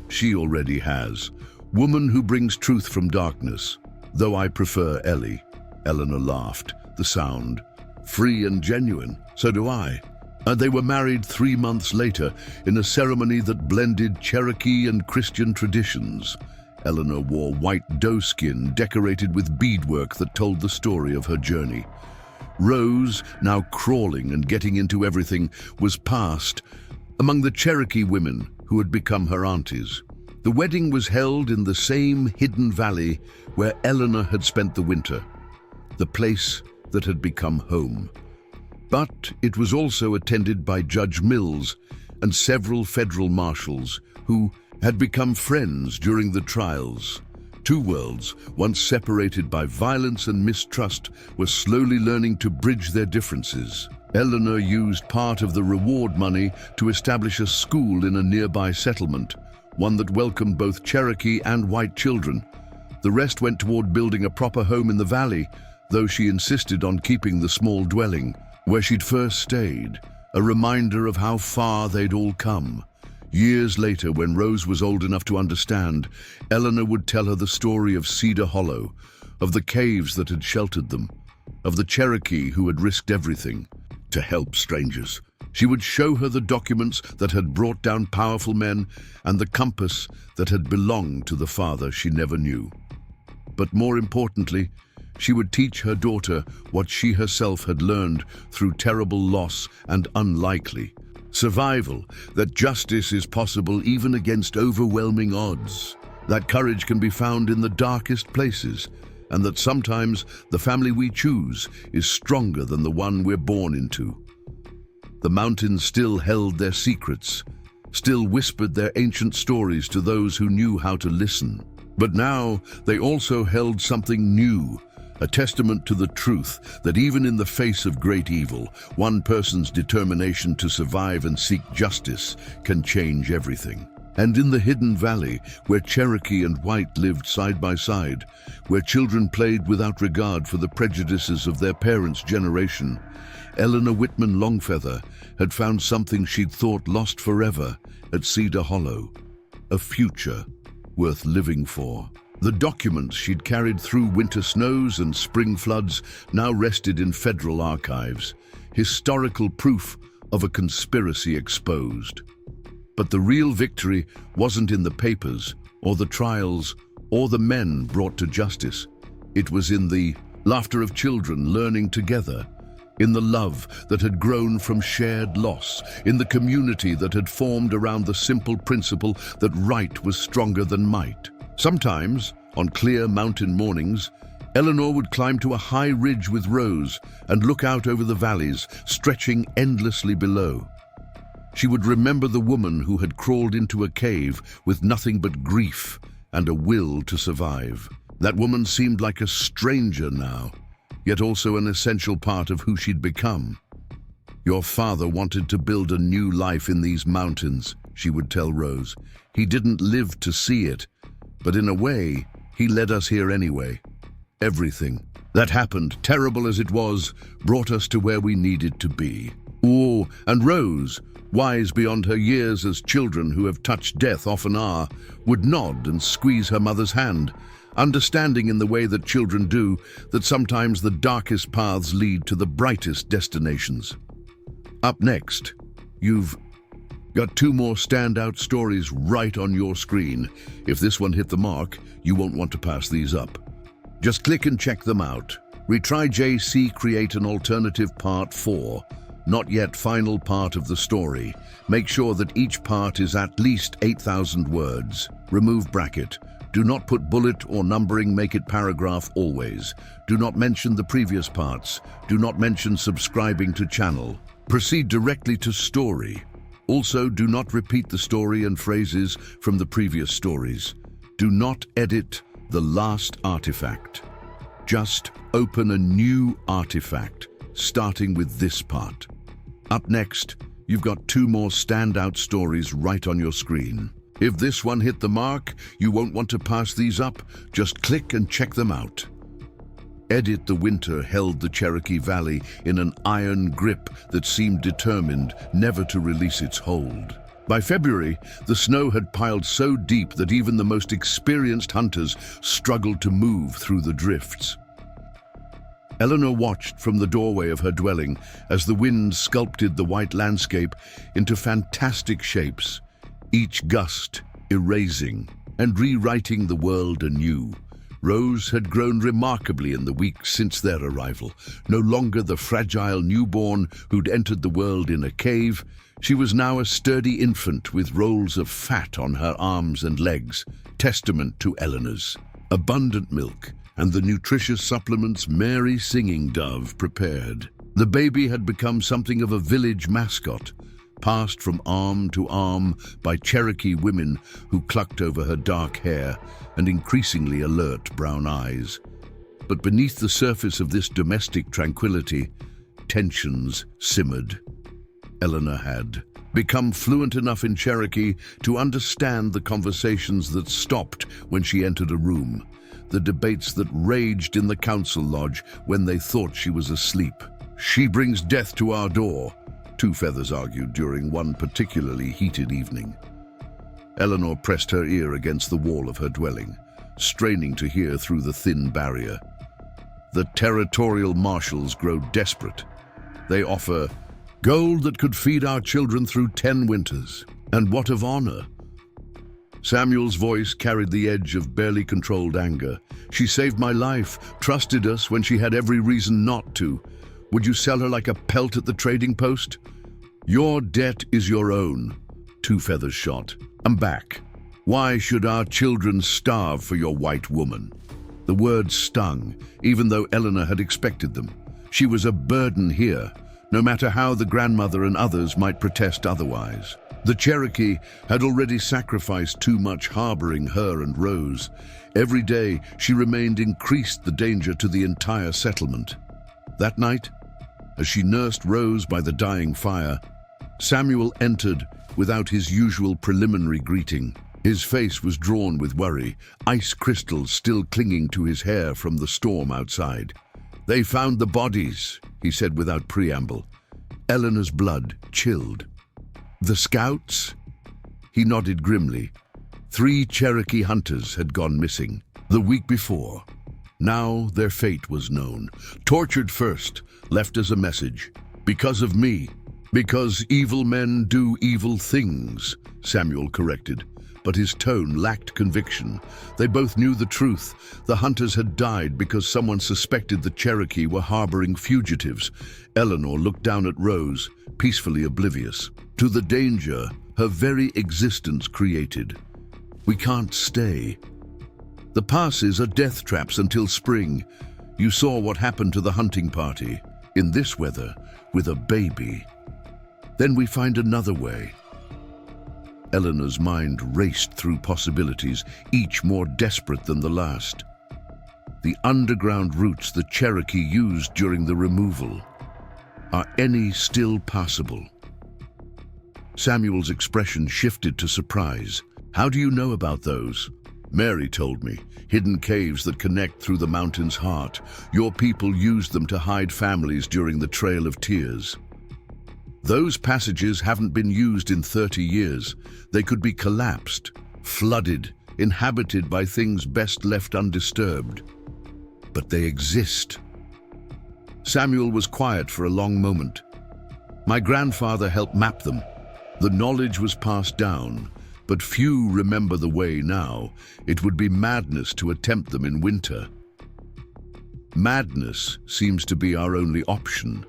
"She already has. Woman who brings truth from darkness. Though I prefer Ellie." Eleanor laughed, the sound free and genuine. "So do I." And they were married 3 months later in a ceremony that blended Cherokee and Christian traditions. Eleanor wore white doeskin decorated with beadwork that told the story of her journey. Rose, now crawling and getting into everything, was passed among the Cherokee women who had become her aunties. The wedding was held in the same hidden valley where Eleanor had spent the winter, the place that had become home. But it was also attended by Judge Mills and several federal marshals who had become friends during the trials. Two worlds, once separated by violence and mistrust, were slowly learning to bridge their differences. Eleanor used part of the reward money to establish a school in a nearby settlement, one that welcomed both Cherokee and white children. The rest went toward building a proper home in the valley, though she insisted on keeping the small dwelling where she'd first stayed, a reminder of how far they'd all come. Years later, when Rose was old enough to understand, Eleanor would tell her the story of Cedar Hollow, of the caves that had sheltered them, of the Cherokee who had risked everything to help strangers. She would show her the documents that had brought down powerful men and the compass that had belonged to the father she never knew. But more importantly, she would teach her daughter what she herself had learned through terrible loss and unlikely survival, that justice is possible even against overwhelming odds, that courage can be found in the darkest places, and that sometimes the family we choose is stronger than the one we're born into. The mountains still held their secrets, still whispered their ancient stories to those who knew how to listen. But now they also held something new, a testament to the truth that even in the face of great evil, one person's determination to survive and seek justice can change everything. And in the hidden valley, where Cherokee and white lived side by side, where children played without regard for the prejudices of their parents' generation, Eleanor Whitman Longfeather had found something she'd thought lost forever at Cedar Hollow, a future worth living for. The documents she'd carried through winter snows and spring floods now rested in federal archives, historical proof of a conspiracy exposed. But the real victory wasn't in the papers, or the trials, or the men brought to justice. It was in the laughter of children learning together, in the love that had grown from shared loss, in the community that had formed around the simple principle that right was stronger than might. Sometimes, on clear mountain mornings, Eleanor would climb to a high ridge with Rose and look out over the valleys, stretching endlessly below. She would remember the woman who had crawled into a cave with nothing but grief and a will to survive. That woman seemed like a stranger now, yet also an essential part of who she'd become. "Your father wanted to build a new life in these mountains," she would tell Rose. "He didn't live to see it, but in a way, he led us here anyway. Everything that happened, terrible as it was, brought us to where we needed to be." Oh, and Rose, wise beyond her years as children who have touched death often are, would nod and squeeze her mother's hand, understanding in the way that children do that sometimes the darkest paths lead to the brightest destinations. Up next, you've got two more standout stories right on your screen. If this one hit the mark, you won't want to pass these up. Just click and check them out. Retry JC Create an Alternative Part 4. Not yet final part of the story. Make sure that each part is at least 8,000 words. Remove bracket. Do not put bullet or numbering, make it paragraph always. Do not mention the previous parts. Do not mention subscribing to channel. Proceed directly to story. Also, do not repeat the story and phrases from the previous stories. Do not edit the last artifact. Just open a new artifact, starting with this part. Up next, you've got two more standout stories right on your screen. If this one hit the mark, you won't want to pass these up. Just click and check them out. Edit the winter held the Cherokee Valley in an iron grip that seemed determined never to release its hold. By February, the snow had piled so deep that even the most experienced hunters struggled to move through the drifts. Eleanor watched from the doorway of her dwelling as the wind sculpted the white landscape into fantastic shapes, each gust erasing and rewriting the world anew. Rose had grown remarkably in the weeks since their arrival. No longer the fragile newborn who'd entered the world in a cave, she was now a sturdy infant with rolls of fat on her arms and legs, testament to Eleanor's abundant milk and the nutritious supplements Mary Singing Dove prepared. The baby had become something of a village mascot, passed from arm to arm by Cherokee women who clucked over her dark hair and increasingly alert brown eyes. But beneath the surface of this domestic tranquility, tensions simmered. Eleanor had become fluent enough in Cherokee to understand the conversations that stopped when she entered a room, the debates that raged in the council lodge when they thought she was asleep. "She brings death to our door," Two Feathers argued during one particularly heated evening. Eleanor pressed her ear against the wall of her dwelling, straining to hear through the thin barrier. The territorial marshals grow desperate. They offer gold that could feed our children through 10 winters. And what of honor? Samuel's voice carried the edge of barely controlled anger. "She saved my life, trusted us when she had every reason not to. Would you sell her like a pelt at the trading post?" "Your debt is your own," Two Feathers shot. "I'm back. Why should our children starve for your white woman?" The words stung, even though Eleanor had expected them. She was a burden here, no matter how the grandmother and others might protest otherwise. The Cherokee had already sacrificed too much harboring her and Rose. Every day she remained increased the danger to the entire settlement. That night, as she nursed Rose by the dying fire, Samuel entered without his usual preliminary greeting. His face was drawn with worry, ice crystals still clinging to his hair from the storm outside. "They found the bodies," he said without preamble. Eleanor's blood chilled. "The scouts?" He nodded grimly. 3 Cherokee hunters had gone missing the week before. Now their fate was known. Tortured first, left as a message. "Because of me. Because evil men do evil things," Samuel corrected, but his tone lacked conviction. They both knew the truth. The hunters had died because someone suspected the Cherokee were harboring fugitives. Eleanor looked down at Rose, peacefully oblivious to the danger her very existence created. "We can't stay. The passes are death traps until spring. You saw what happened to the hunting party. In this weather, with a baby. Then we find another way." Eleanor's mind raced through possibilities, each more desperate than the last. The underground routes the Cherokee used during the removal. Are any still passable? Samuel's expression shifted to surprise. "How do you know about those?" "Mary told me. Hidden caves that connect through the mountain's heart. Your people used them to hide families during the Trail of Tears. Those passages haven't been used in 30 years. They could be collapsed, flooded, inhabited by things best left undisturbed. But they exist." Samuel was quiet for a long moment. "My grandfather helped map them. The knowledge was passed down, but few remember the way now. It would be madness to attempt them in winter." Madness seems to be our only option.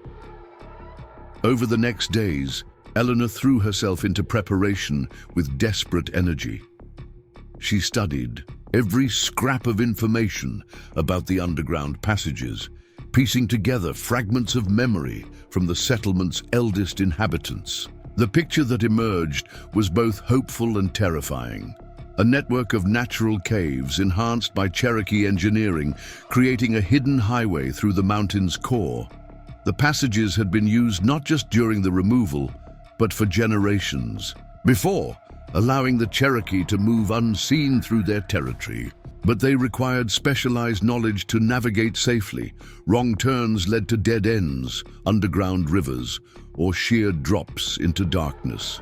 Over the next days, Eleanor threw herself into preparation with desperate energy. She studied every scrap of information about the underground passages, piecing together fragments of memory from the settlement's eldest inhabitants. The picture that emerged was both hopeful and terrifying. A network of natural caves enhanced by Cherokee engineering, creating a hidden highway through the mountain's core. The passages had been used not just during the removal, but for generations before, allowing the Cherokee to move unseen through their territory. But they required specialized knowledge to navigate safely. Wrong turns led to dead ends, underground rivers, or sheer drops into darkness.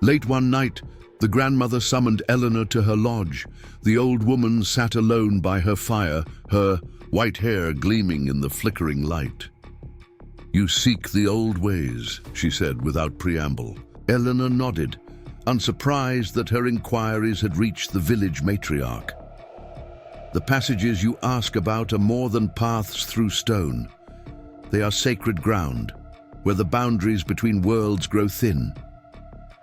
Late one night, the grandmother summoned Eleanor to her lodge. The old woman sat alone by her fire, her white hair gleaming in the flickering light. "You seek the old ways," she said without preamble. Eleanor nodded, unsurprised that her inquiries had reached the village matriarch. "The passages you ask about are more than paths through stone. They are sacred ground, where the boundaries between worlds grow thin.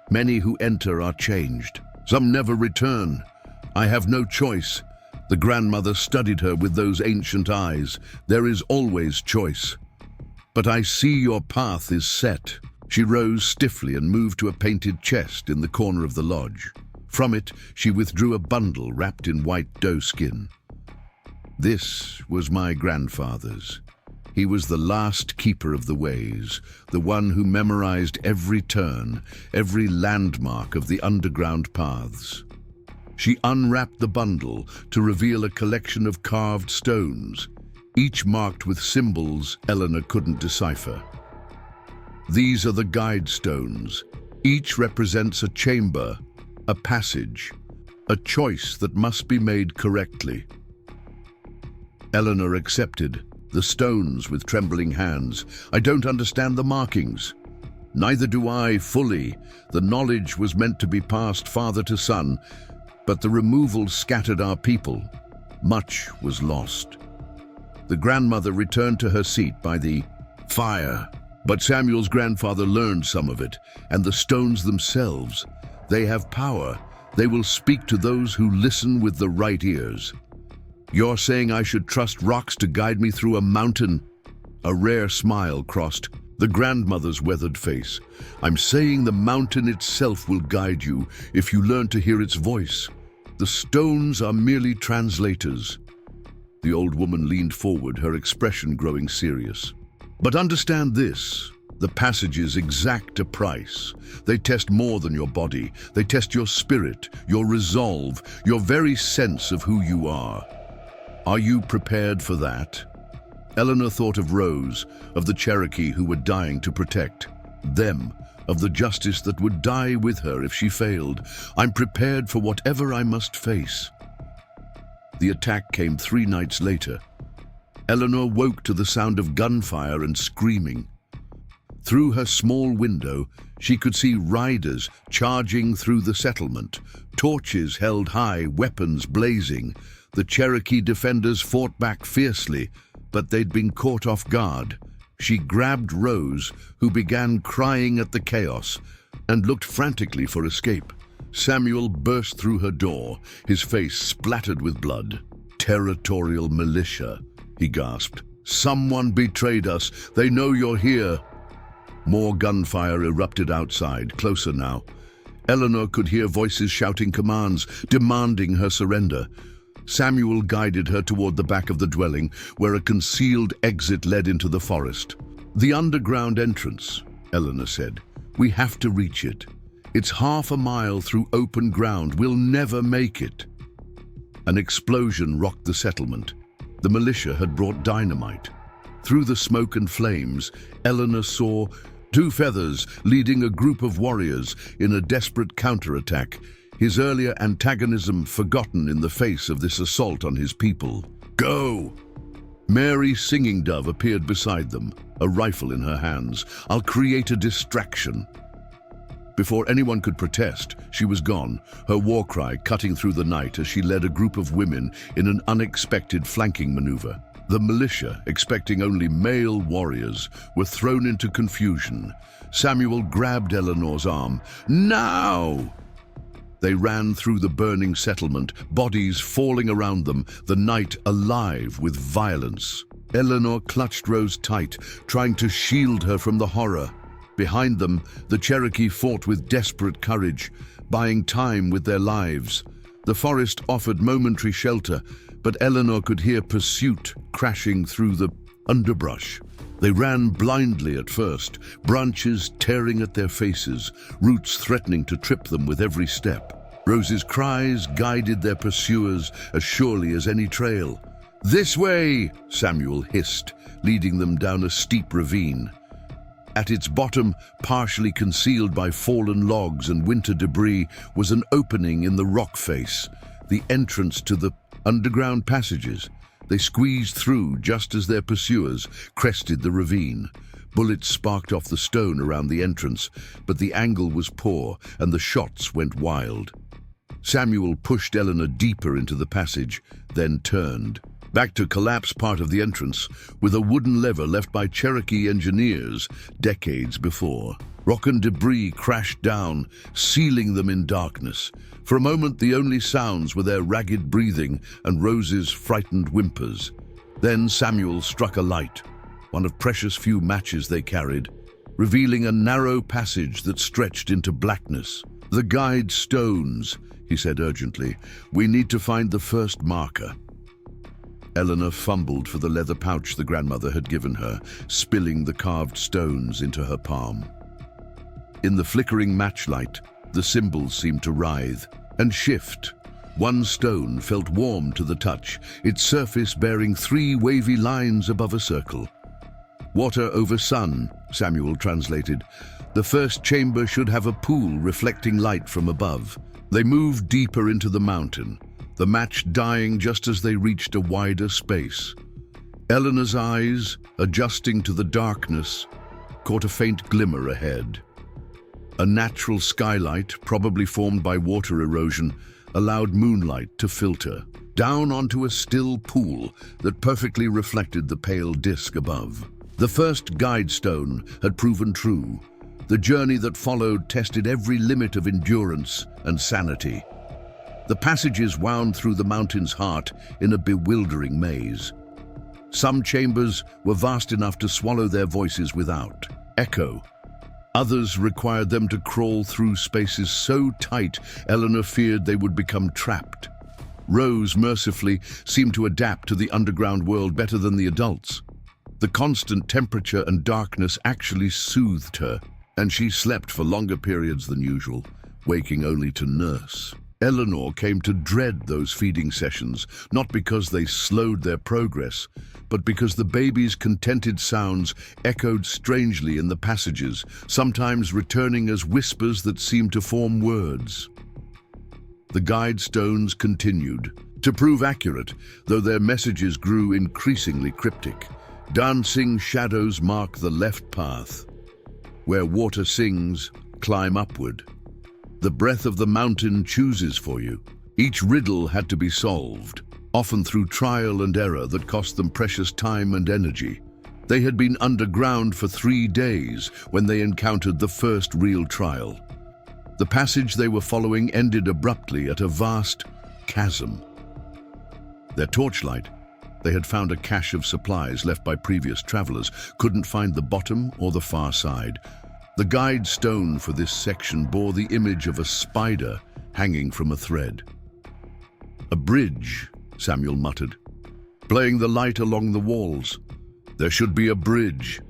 Many who enter are changed. Some never return. I have no choice." The grandmother studied her with those ancient eyes. "There is always choice. But I see your path is set." She rose stiffly and moved to a painted chest in the corner of the lodge. From it, she withdrew a bundle wrapped in white doe skin. "This was my grandfather's. He was the last keeper of the ways, the one who memorized every turn, every landmark of the underground paths. She unwrapped the bundle to reveal a collection of carved stones, each marked with symbols Eleanor couldn't decipher. These are the guide stones. Each represents a chamber, a passage, a choice that must be made correctly. Eleanor accepted the stones with trembling hands. I don't understand the markings. Neither do I fully. The knowledge was meant to be passed father to son, but the removal scattered our people. Much was lost. The grandmother returned to her seat by the fire, but Samuel's grandfather learned some of it, and the stones themselves. They have power. They will speak to those who listen with the right ears. You're saying I should trust rocks to guide me through a mountain? A rare smile crossed the grandmother's weathered face. I'm saying the mountain itself will guide you if you learn to hear its voice. The stones are merely translators. The old woman leaned forward, her expression growing serious. But understand this, the passages exact a price. They test more than your body. They test your spirit, your resolve, your very sense of who you are. Are you prepared for that? Eleanor thought of Rose, of the Cherokee who were dying to protect them, of the justice that would die with her if she failed. I'm prepared for whatever I must face. The attack came 3 nights later. Eleanor woke to the sound of gunfire and screaming. Through her small window, she could see riders charging through the settlement, torches held high, weapons blazing. The Cherokee defenders fought back fiercely, but they'd been caught off guard. She grabbed Rose, who began crying at the chaos, and looked frantically for escape. Samuel burst through her door, his face splattered with blood. Territorial militia, he gasped. Someone betrayed us. They know you're here. More gunfire erupted outside, closer now. Eleanor could hear voices shouting commands, demanding her surrender. Samuel guided her toward the back of the dwelling, where a concealed exit led into the forest. The underground entrance, Eleanor said. We have to reach it. It's half a mile through open ground. We'll never make it. An explosion rocked the settlement. The militia had brought dynamite. Through the smoke and flames, Eleanor saw 2 feathers leading a group of warriors in a desperate counterattack, his earlier antagonism forgotten in the face of this assault on his people. Go! Mary Singing Dove appeared beside them, a rifle in her hands. I'll create a distraction. Before anyone could protest, she was gone, her war cry cutting through the night as she led a group of women in an unexpected flanking maneuver. The militia, expecting only male warriors, were thrown into confusion. Samuel grabbed Eleanor's arm. Now! They ran through the burning settlement, bodies falling around them, the night alive with violence. Eleanor clutched Rose tight, trying to shield her from the horror. Behind them, the Cherokee fought with desperate courage, buying time with their lives. The forest offered momentary shelter, but Eleanor could hear pursuit crashing through the underbrush. They ran blindly at first, branches tearing at their faces, roots threatening to trip them with every step. Rose's cries guided their pursuers as surely as any trail. "This way!" Samuel hissed, leading them down a steep ravine. At its bottom, partially concealed by fallen logs and winter debris, was an opening in the rock face, the entrance to the underground passages. They squeezed through just as their pursuers crested the ravine. Bullets sparked off the stone around the entrance, but the angle was poor and the shots went wild. Samuel pushed Eleanor deeper into the passage, then turned. Back to collapsed part of the entrance, with a wooden lever left by Cherokee engineers decades before. Rock and debris crashed down, sealing them in darkness. For a moment, the only sounds were their ragged breathing and Rose's frightened whimpers. Then Samuel struck a light, one of precious few matches they carried, revealing a narrow passage that stretched into blackness. "The guide stones," he said urgently. "We need to find the first marker." Eleanor fumbled for the leather pouch the grandmother had given her, spilling the carved stones into her palm. In the flickering matchlight, the symbols seemed to writhe and shift. One stone felt warm to the touch, its surface bearing 3 wavy lines above a circle. "Water over sun," Samuel translated. "The first chamber should have a pool reflecting light from above." They moved deeper into the mountain, the match dying just as they reached a wider space. Eleanor's eyes, adjusting to the darkness, caught a faint glimmer ahead. A natural skylight, probably formed by water erosion, allowed moonlight to filter down onto a still pool that perfectly reflected the pale disk above. The first guide stone had proven true. The journey that followed tested every limit of endurance and sanity. The passages wound through the mountain's heart in a bewildering maze. Some chambers were vast enough to swallow their voices without echo. Others required them to crawl through spaces so tight Eleanor feared they would become trapped. Rose, mercifully, seemed to adapt to the underground world better than the adults. The constant temperature and darkness actually soothed her, and she slept for longer periods than usual, waking only to nurse. Eleanor came to dread those feeding sessions, not because they slowed their progress, but because the baby's contented sounds echoed strangely in the passages, sometimes returning as whispers that seemed to form words. The guide stones continued to prove accurate, though their messages grew increasingly cryptic. Dancing shadows mark the left path. Where water sings, climb upward. The breath of the mountain chooses for you. Each riddle had to be solved, often through trial and error that cost them precious time and energy. They had been underground for 3 days when they encountered the first real trial. The passage they were following ended abruptly at a vast chasm. Their torchlight, they had found a cache of supplies left by previous travelers, couldn't find the bottom or the far side. The guide stone for this section bore the image of a spider hanging from a thread. "A bridge," Samuel muttered, playing the light along the walls. "There should be a bridge."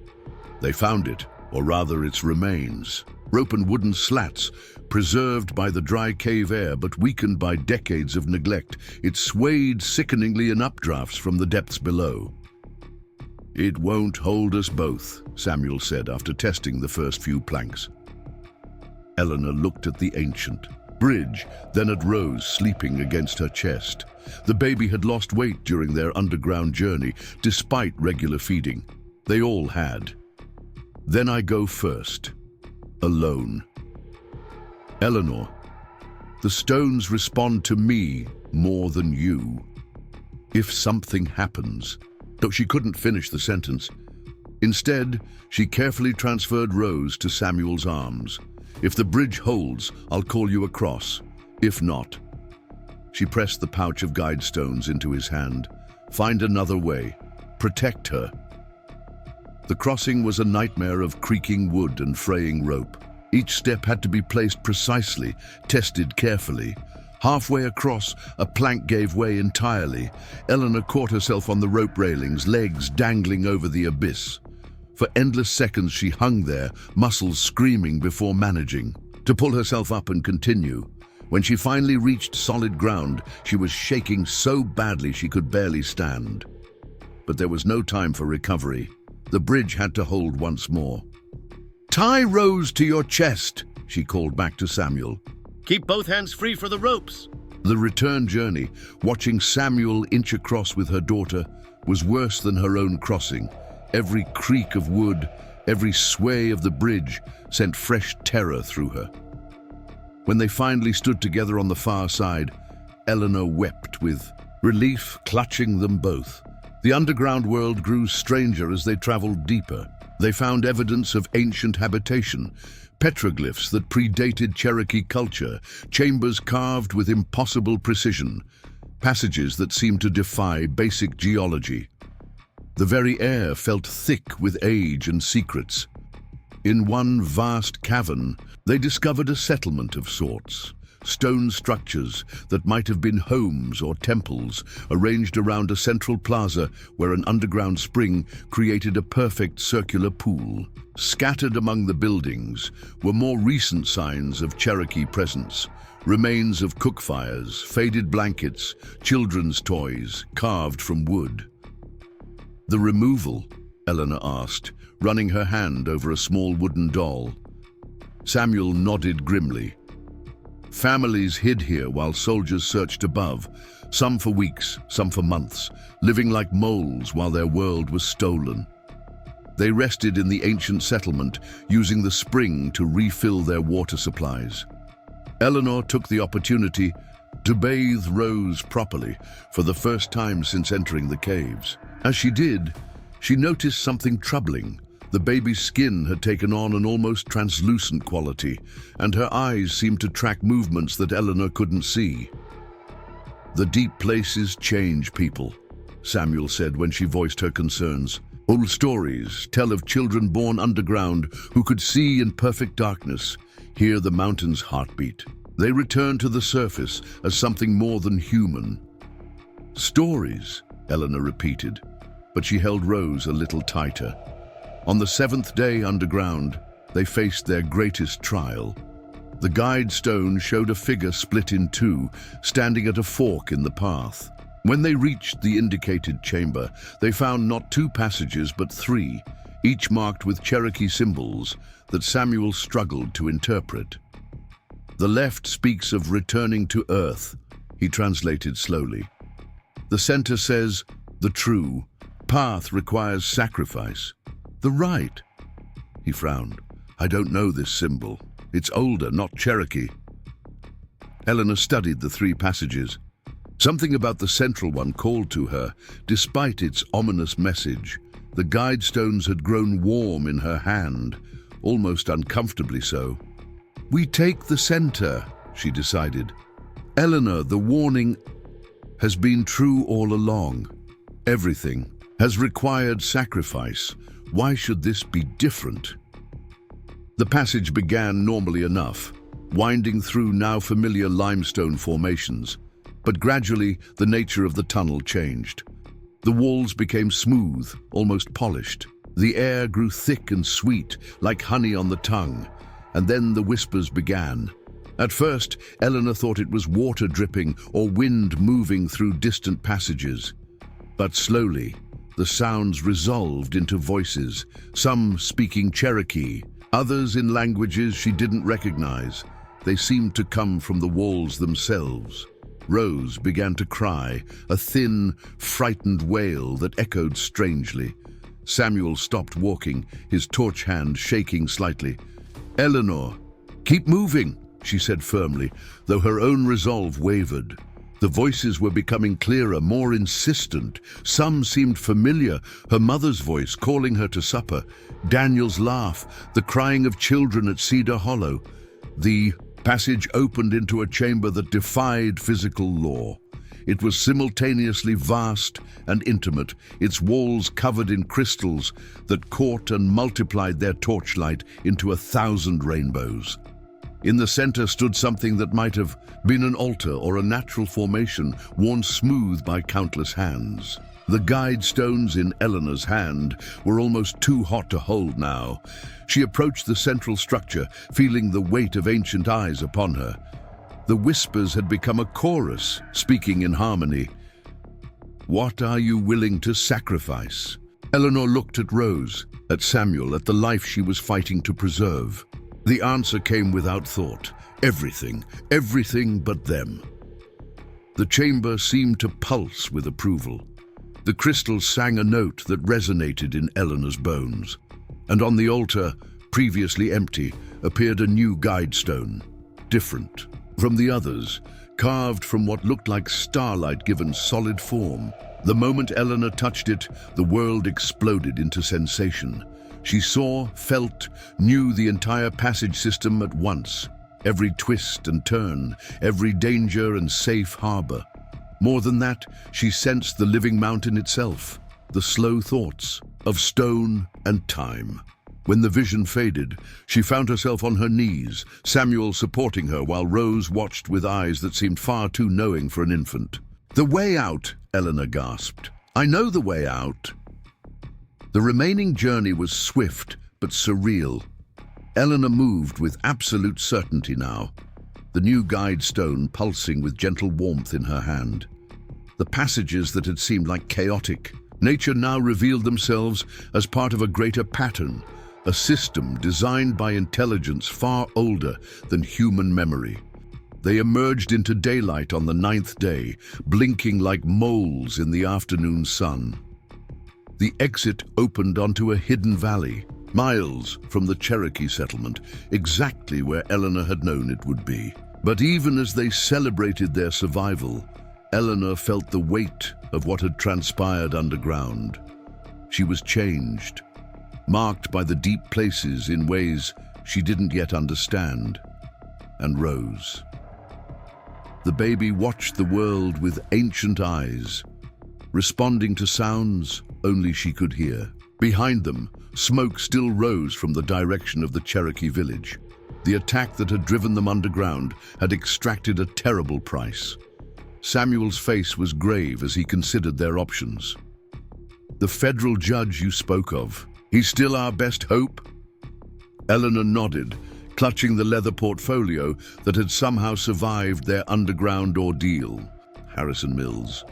They found it, or rather its remains. Rope and wooden slats, preserved by the dry cave air but weakened by decades of neglect, it swayed sickeningly in updrafts from the depths below. "It won't hold us both," Samuel said after testing the first few planks. Eleanor looked at the ancient bridge, then at Rose sleeping against her chest. The baby had lost weight during their underground journey, despite regular feeding. They all had. "Then I go first, alone." "Eleanor, the stones respond to me more than you. If something happens..." Though she couldn't finish the sentence. Instead, she carefully transferred Rose to Samuel's arms. "If the bridge holds, I'll call you across. If not..." She pressed the pouch of guide stones into his hand. "Find another way. Protect her." The crossing was a nightmare of creaking wood and fraying rope. Each step had to be placed precisely, tested carefully. Halfway across, a plank gave way entirely. Eleanor caught herself on the rope railings, legs dangling over the abyss. For endless seconds she hung there, muscles screaming before managing to pull herself up and continue. When she finally reached solid ground, she was shaking so badly she could barely stand. But there was no time for recovery. The bridge had to hold once more. "Tie Rose to your chest," she called back to Samuel. "Keep both hands free for the ropes." The return journey, watching Samuel inch across with her daughter, was worse than her own crossing. Every creak of wood, every sway of the bridge sent fresh terror through her. When they finally stood together on the far side, Eleanor wept with relief clutching them both. The underground world grew stranger as they traveled deeper. They found evidence of ancient habitation, petroglyphs that predated Cherokee culture, chambers carved with impossible precision, passages that seemed to defy basic geology. The very air felt thick with age and secrets. In one vast cavern, they discovered a settlement of sorts, stone structures that might have been homes or temples arranged around a central plaza where an underground spring created a perfect circular pool. Scattered among the buildings were more recent signs of Cherokee presence. Remains of cook fires, faded blankets, children's toys carved from wood. "The removal?" Eleanor asked, running her hand over a small wooden doll. Samuel nodded grimly. Families hid here while soldiers searched above, some for weeks, some for months, living like moles while their world was stolen. They rested in the ancient settlement, using the spring to refill their water supplies. Eleanor took the opportunity to bathe Rose properly for the first time since entering the caves. As she did, she noticed something troubling. The baby's skin had taken on an almost translucent quality, and her eyes seemed to track movements that Eleanor couldn't see. "The deep places change people," Samuel said when she voiced her concerns. "Old stories tell of children born underground who could see in perfect darkness, hear the mountain's heartbeat. They return to the surface as something more than human." "Stories," Eleanor repeated, but she held Rose a little tighter. On the 7th day underground, they faced their greatest trial. The guide stone showed a figure split in two, standing at a fork in the path. When they reached the indicated chamber, they found not 2 passages but 3, each marked with Cherokee symbols that Samuel struggled to interpret. "The left speaks of returning to earth," he translated slowly. "The center says, the true path requires sacrifice. The right," he frowned. "I don't know this symbol. It's older, not Cherokee." Eleanor studied the 3 passages. Something about the central one called to her, despite its ominous message. The guide stones had grown warm in her hand, almost uncomfortably so. "We take the center," she decided. "Eleanor, the warning has been true all along. Everything has required sacrifice. Why should this be different?" The passage began normally enough, winding through now familiar limestone formations, but gradually the nature of the tunnel changed. The walls became smooth, almost polished. The air grew thick and sweet, like honey on the tongue, and then the whispers began. At first, Eleanor thought it was water dripping or wind moving through distant passages. But slowly, the sounds resolved into voices, some speaking Cherokee, others in languages she didn't recognize. They seemed to come from the walls themselves. Rose began to cry, a thin, frightened wail that echoed strangely. Samuel stopped walking, his torch hand shaking slightly. "Eleanor, keep moving," she said firmly, though her own resolve wavered. The voices were becoming clearer, more insistent. Some seemed familiar, her mother's voice calling her to supper, Daniel's laugh, the crying of children at Cedar Hollow. The passage opened into a chamber that defied physical law. It was simultaneously vast and intimate, its walls covered in crystals that caught and multiplied their torchlight into 1,000 rainbows. In the center stood something that might have been an altar or a natural formation worn smooth by countless hands. The guide stones in Eleanor's hand were almost too hot to hold now. She approached the central structure, feeling the weight of ancient eyes upon her. The whispers had become a chorus, speaking in harmony. "What are you willing to sacrifice?" Eleanor looked at Rose, at Samuel, at the life she was fighting to preserve. The answer came without thought. Everything, everything but them. The chamber seemed to pulse with approval. The crystals sang a note that resonated in Eleanor's bones. And on the altar, previously empty, appeared a new guide stone, different from the others, carved from what looked like starlight given solid form. The moment Eleanor touched it, the world exploded into sensation. She saw, felt, knew the entire passage system at once. Every twist and turn, every danger and safe harbor. More than that, she sensed the living mountain itself, the slow thoughts of stone and time. When the vision faded, she found herself on her knees, Samuel supporting her while Rose watched with eyes that seemed far too knowing for an infant. "The way out," Eleanor gasped. "I know the way out." The remaining journey was swift but surreal. Eleanor moved with absolute certainty now, the new guide stone pulsing with gentle warmth in her hand. The passages that had seemed like chaotic, nature now revealed themselves as part of a greater pattern, a system designed by intelligence far older than human memory. They emerged into daylight on the 9th day, blinking like moles in the afternoon sun. The exit opened onto a hidden valley, miles from the Cherokee settlement, exactly where Eleanor had known it would be. But even as they celebrated their survival, Eleanor felt the weight of what had transpired underground. She was changed, marked by the deep places in ways she didn't yet understand, and Rose. The baby watched the world with ancient eyes, responding to sounds only she could hear. Behind them, smoke still rose from the direction of the Cherokee village. The attack that had driven them underground had extracted a terrible price. Samuel's face was grave as he considered their options. "The federal judge you spoke of, he's still our best hope?" Eleanor nodded, clutching the leather portfolio that had somehow survived their underground ordeal. "Harrison Mills.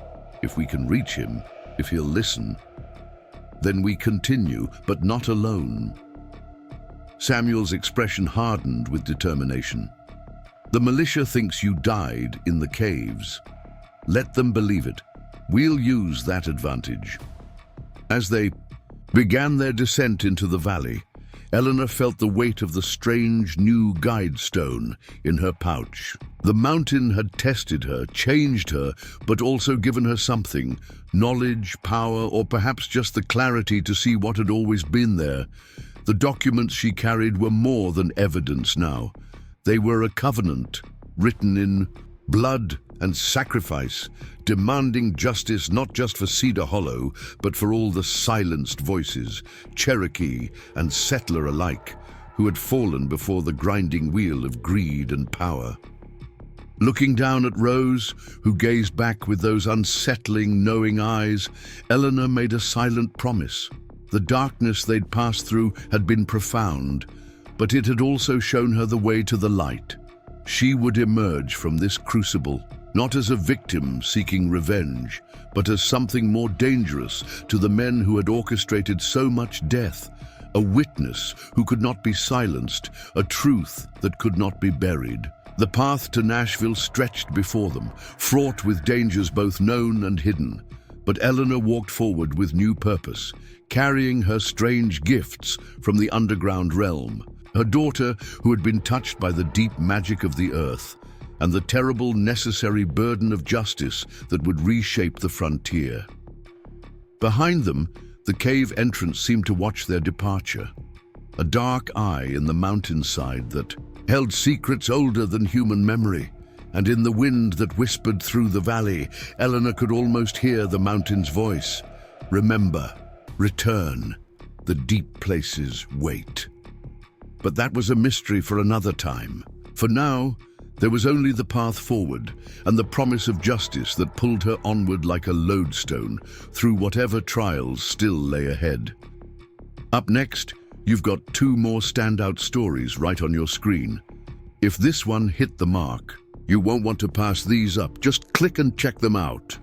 If we can reach him, if he'll listen, then we continue, but not alone." Samuel's expression hardened with determination. "The militia thinks you died in the caves. Let them believe it. We'll use that advantage." As they began their descent into the valley, Eleanor felt the weight of the strange new guide stone in her pouch. The mountain had tested her, changed her, but also given her something: knowledge, power, or perhaps just the clarity to see what had always been there. The documents she carried were more than evidence now. They were a covenant, written in blood and sacrifice, demanding justice not just for Cedar Hollow, but for all the silenced voices, Cherokee and settler alike, who had fallen before the grinding wheel of greed and power. Looking down at Rose, who gazed back with those unsettling, knowing eyes, Eleanor made a silent promise. The darkness they'd passed through had been profound, but it had also shown her the way to the light. She would emerge from this crucible, not as a victim seeking revenge, but as something more dangerous to the men who had orchestrated so much death, a witness who could not be silenced, a truth that could not be buried. The path to Nashville stretched before them, fraught with dangers both known and hidden. But Eleanor walked forward with new purpose, carrying her strange gifts from the underground realm. Her daughter, who had been touched by the deep magic of the earth, and the terrible necessary burden of justice that would reshape the frontier. Behind them, the cave entrance seemed to watch their departure, a dark eye in the mountainside that held secrets older than human memory, and in the wind that whispered through the valley, Eleanor could almost hear the mountain's voice. "Remember, return, the deep places wait." But that was a mystery for another time. For now, there was only the path forward and the promise of justice that pulled her onward like a lodestone through whatever trials still lay ahead. Up next, you've got 2 more standout stories right on your screen. If this one hit the mark, you won't want to pass these up. Just click and check them out.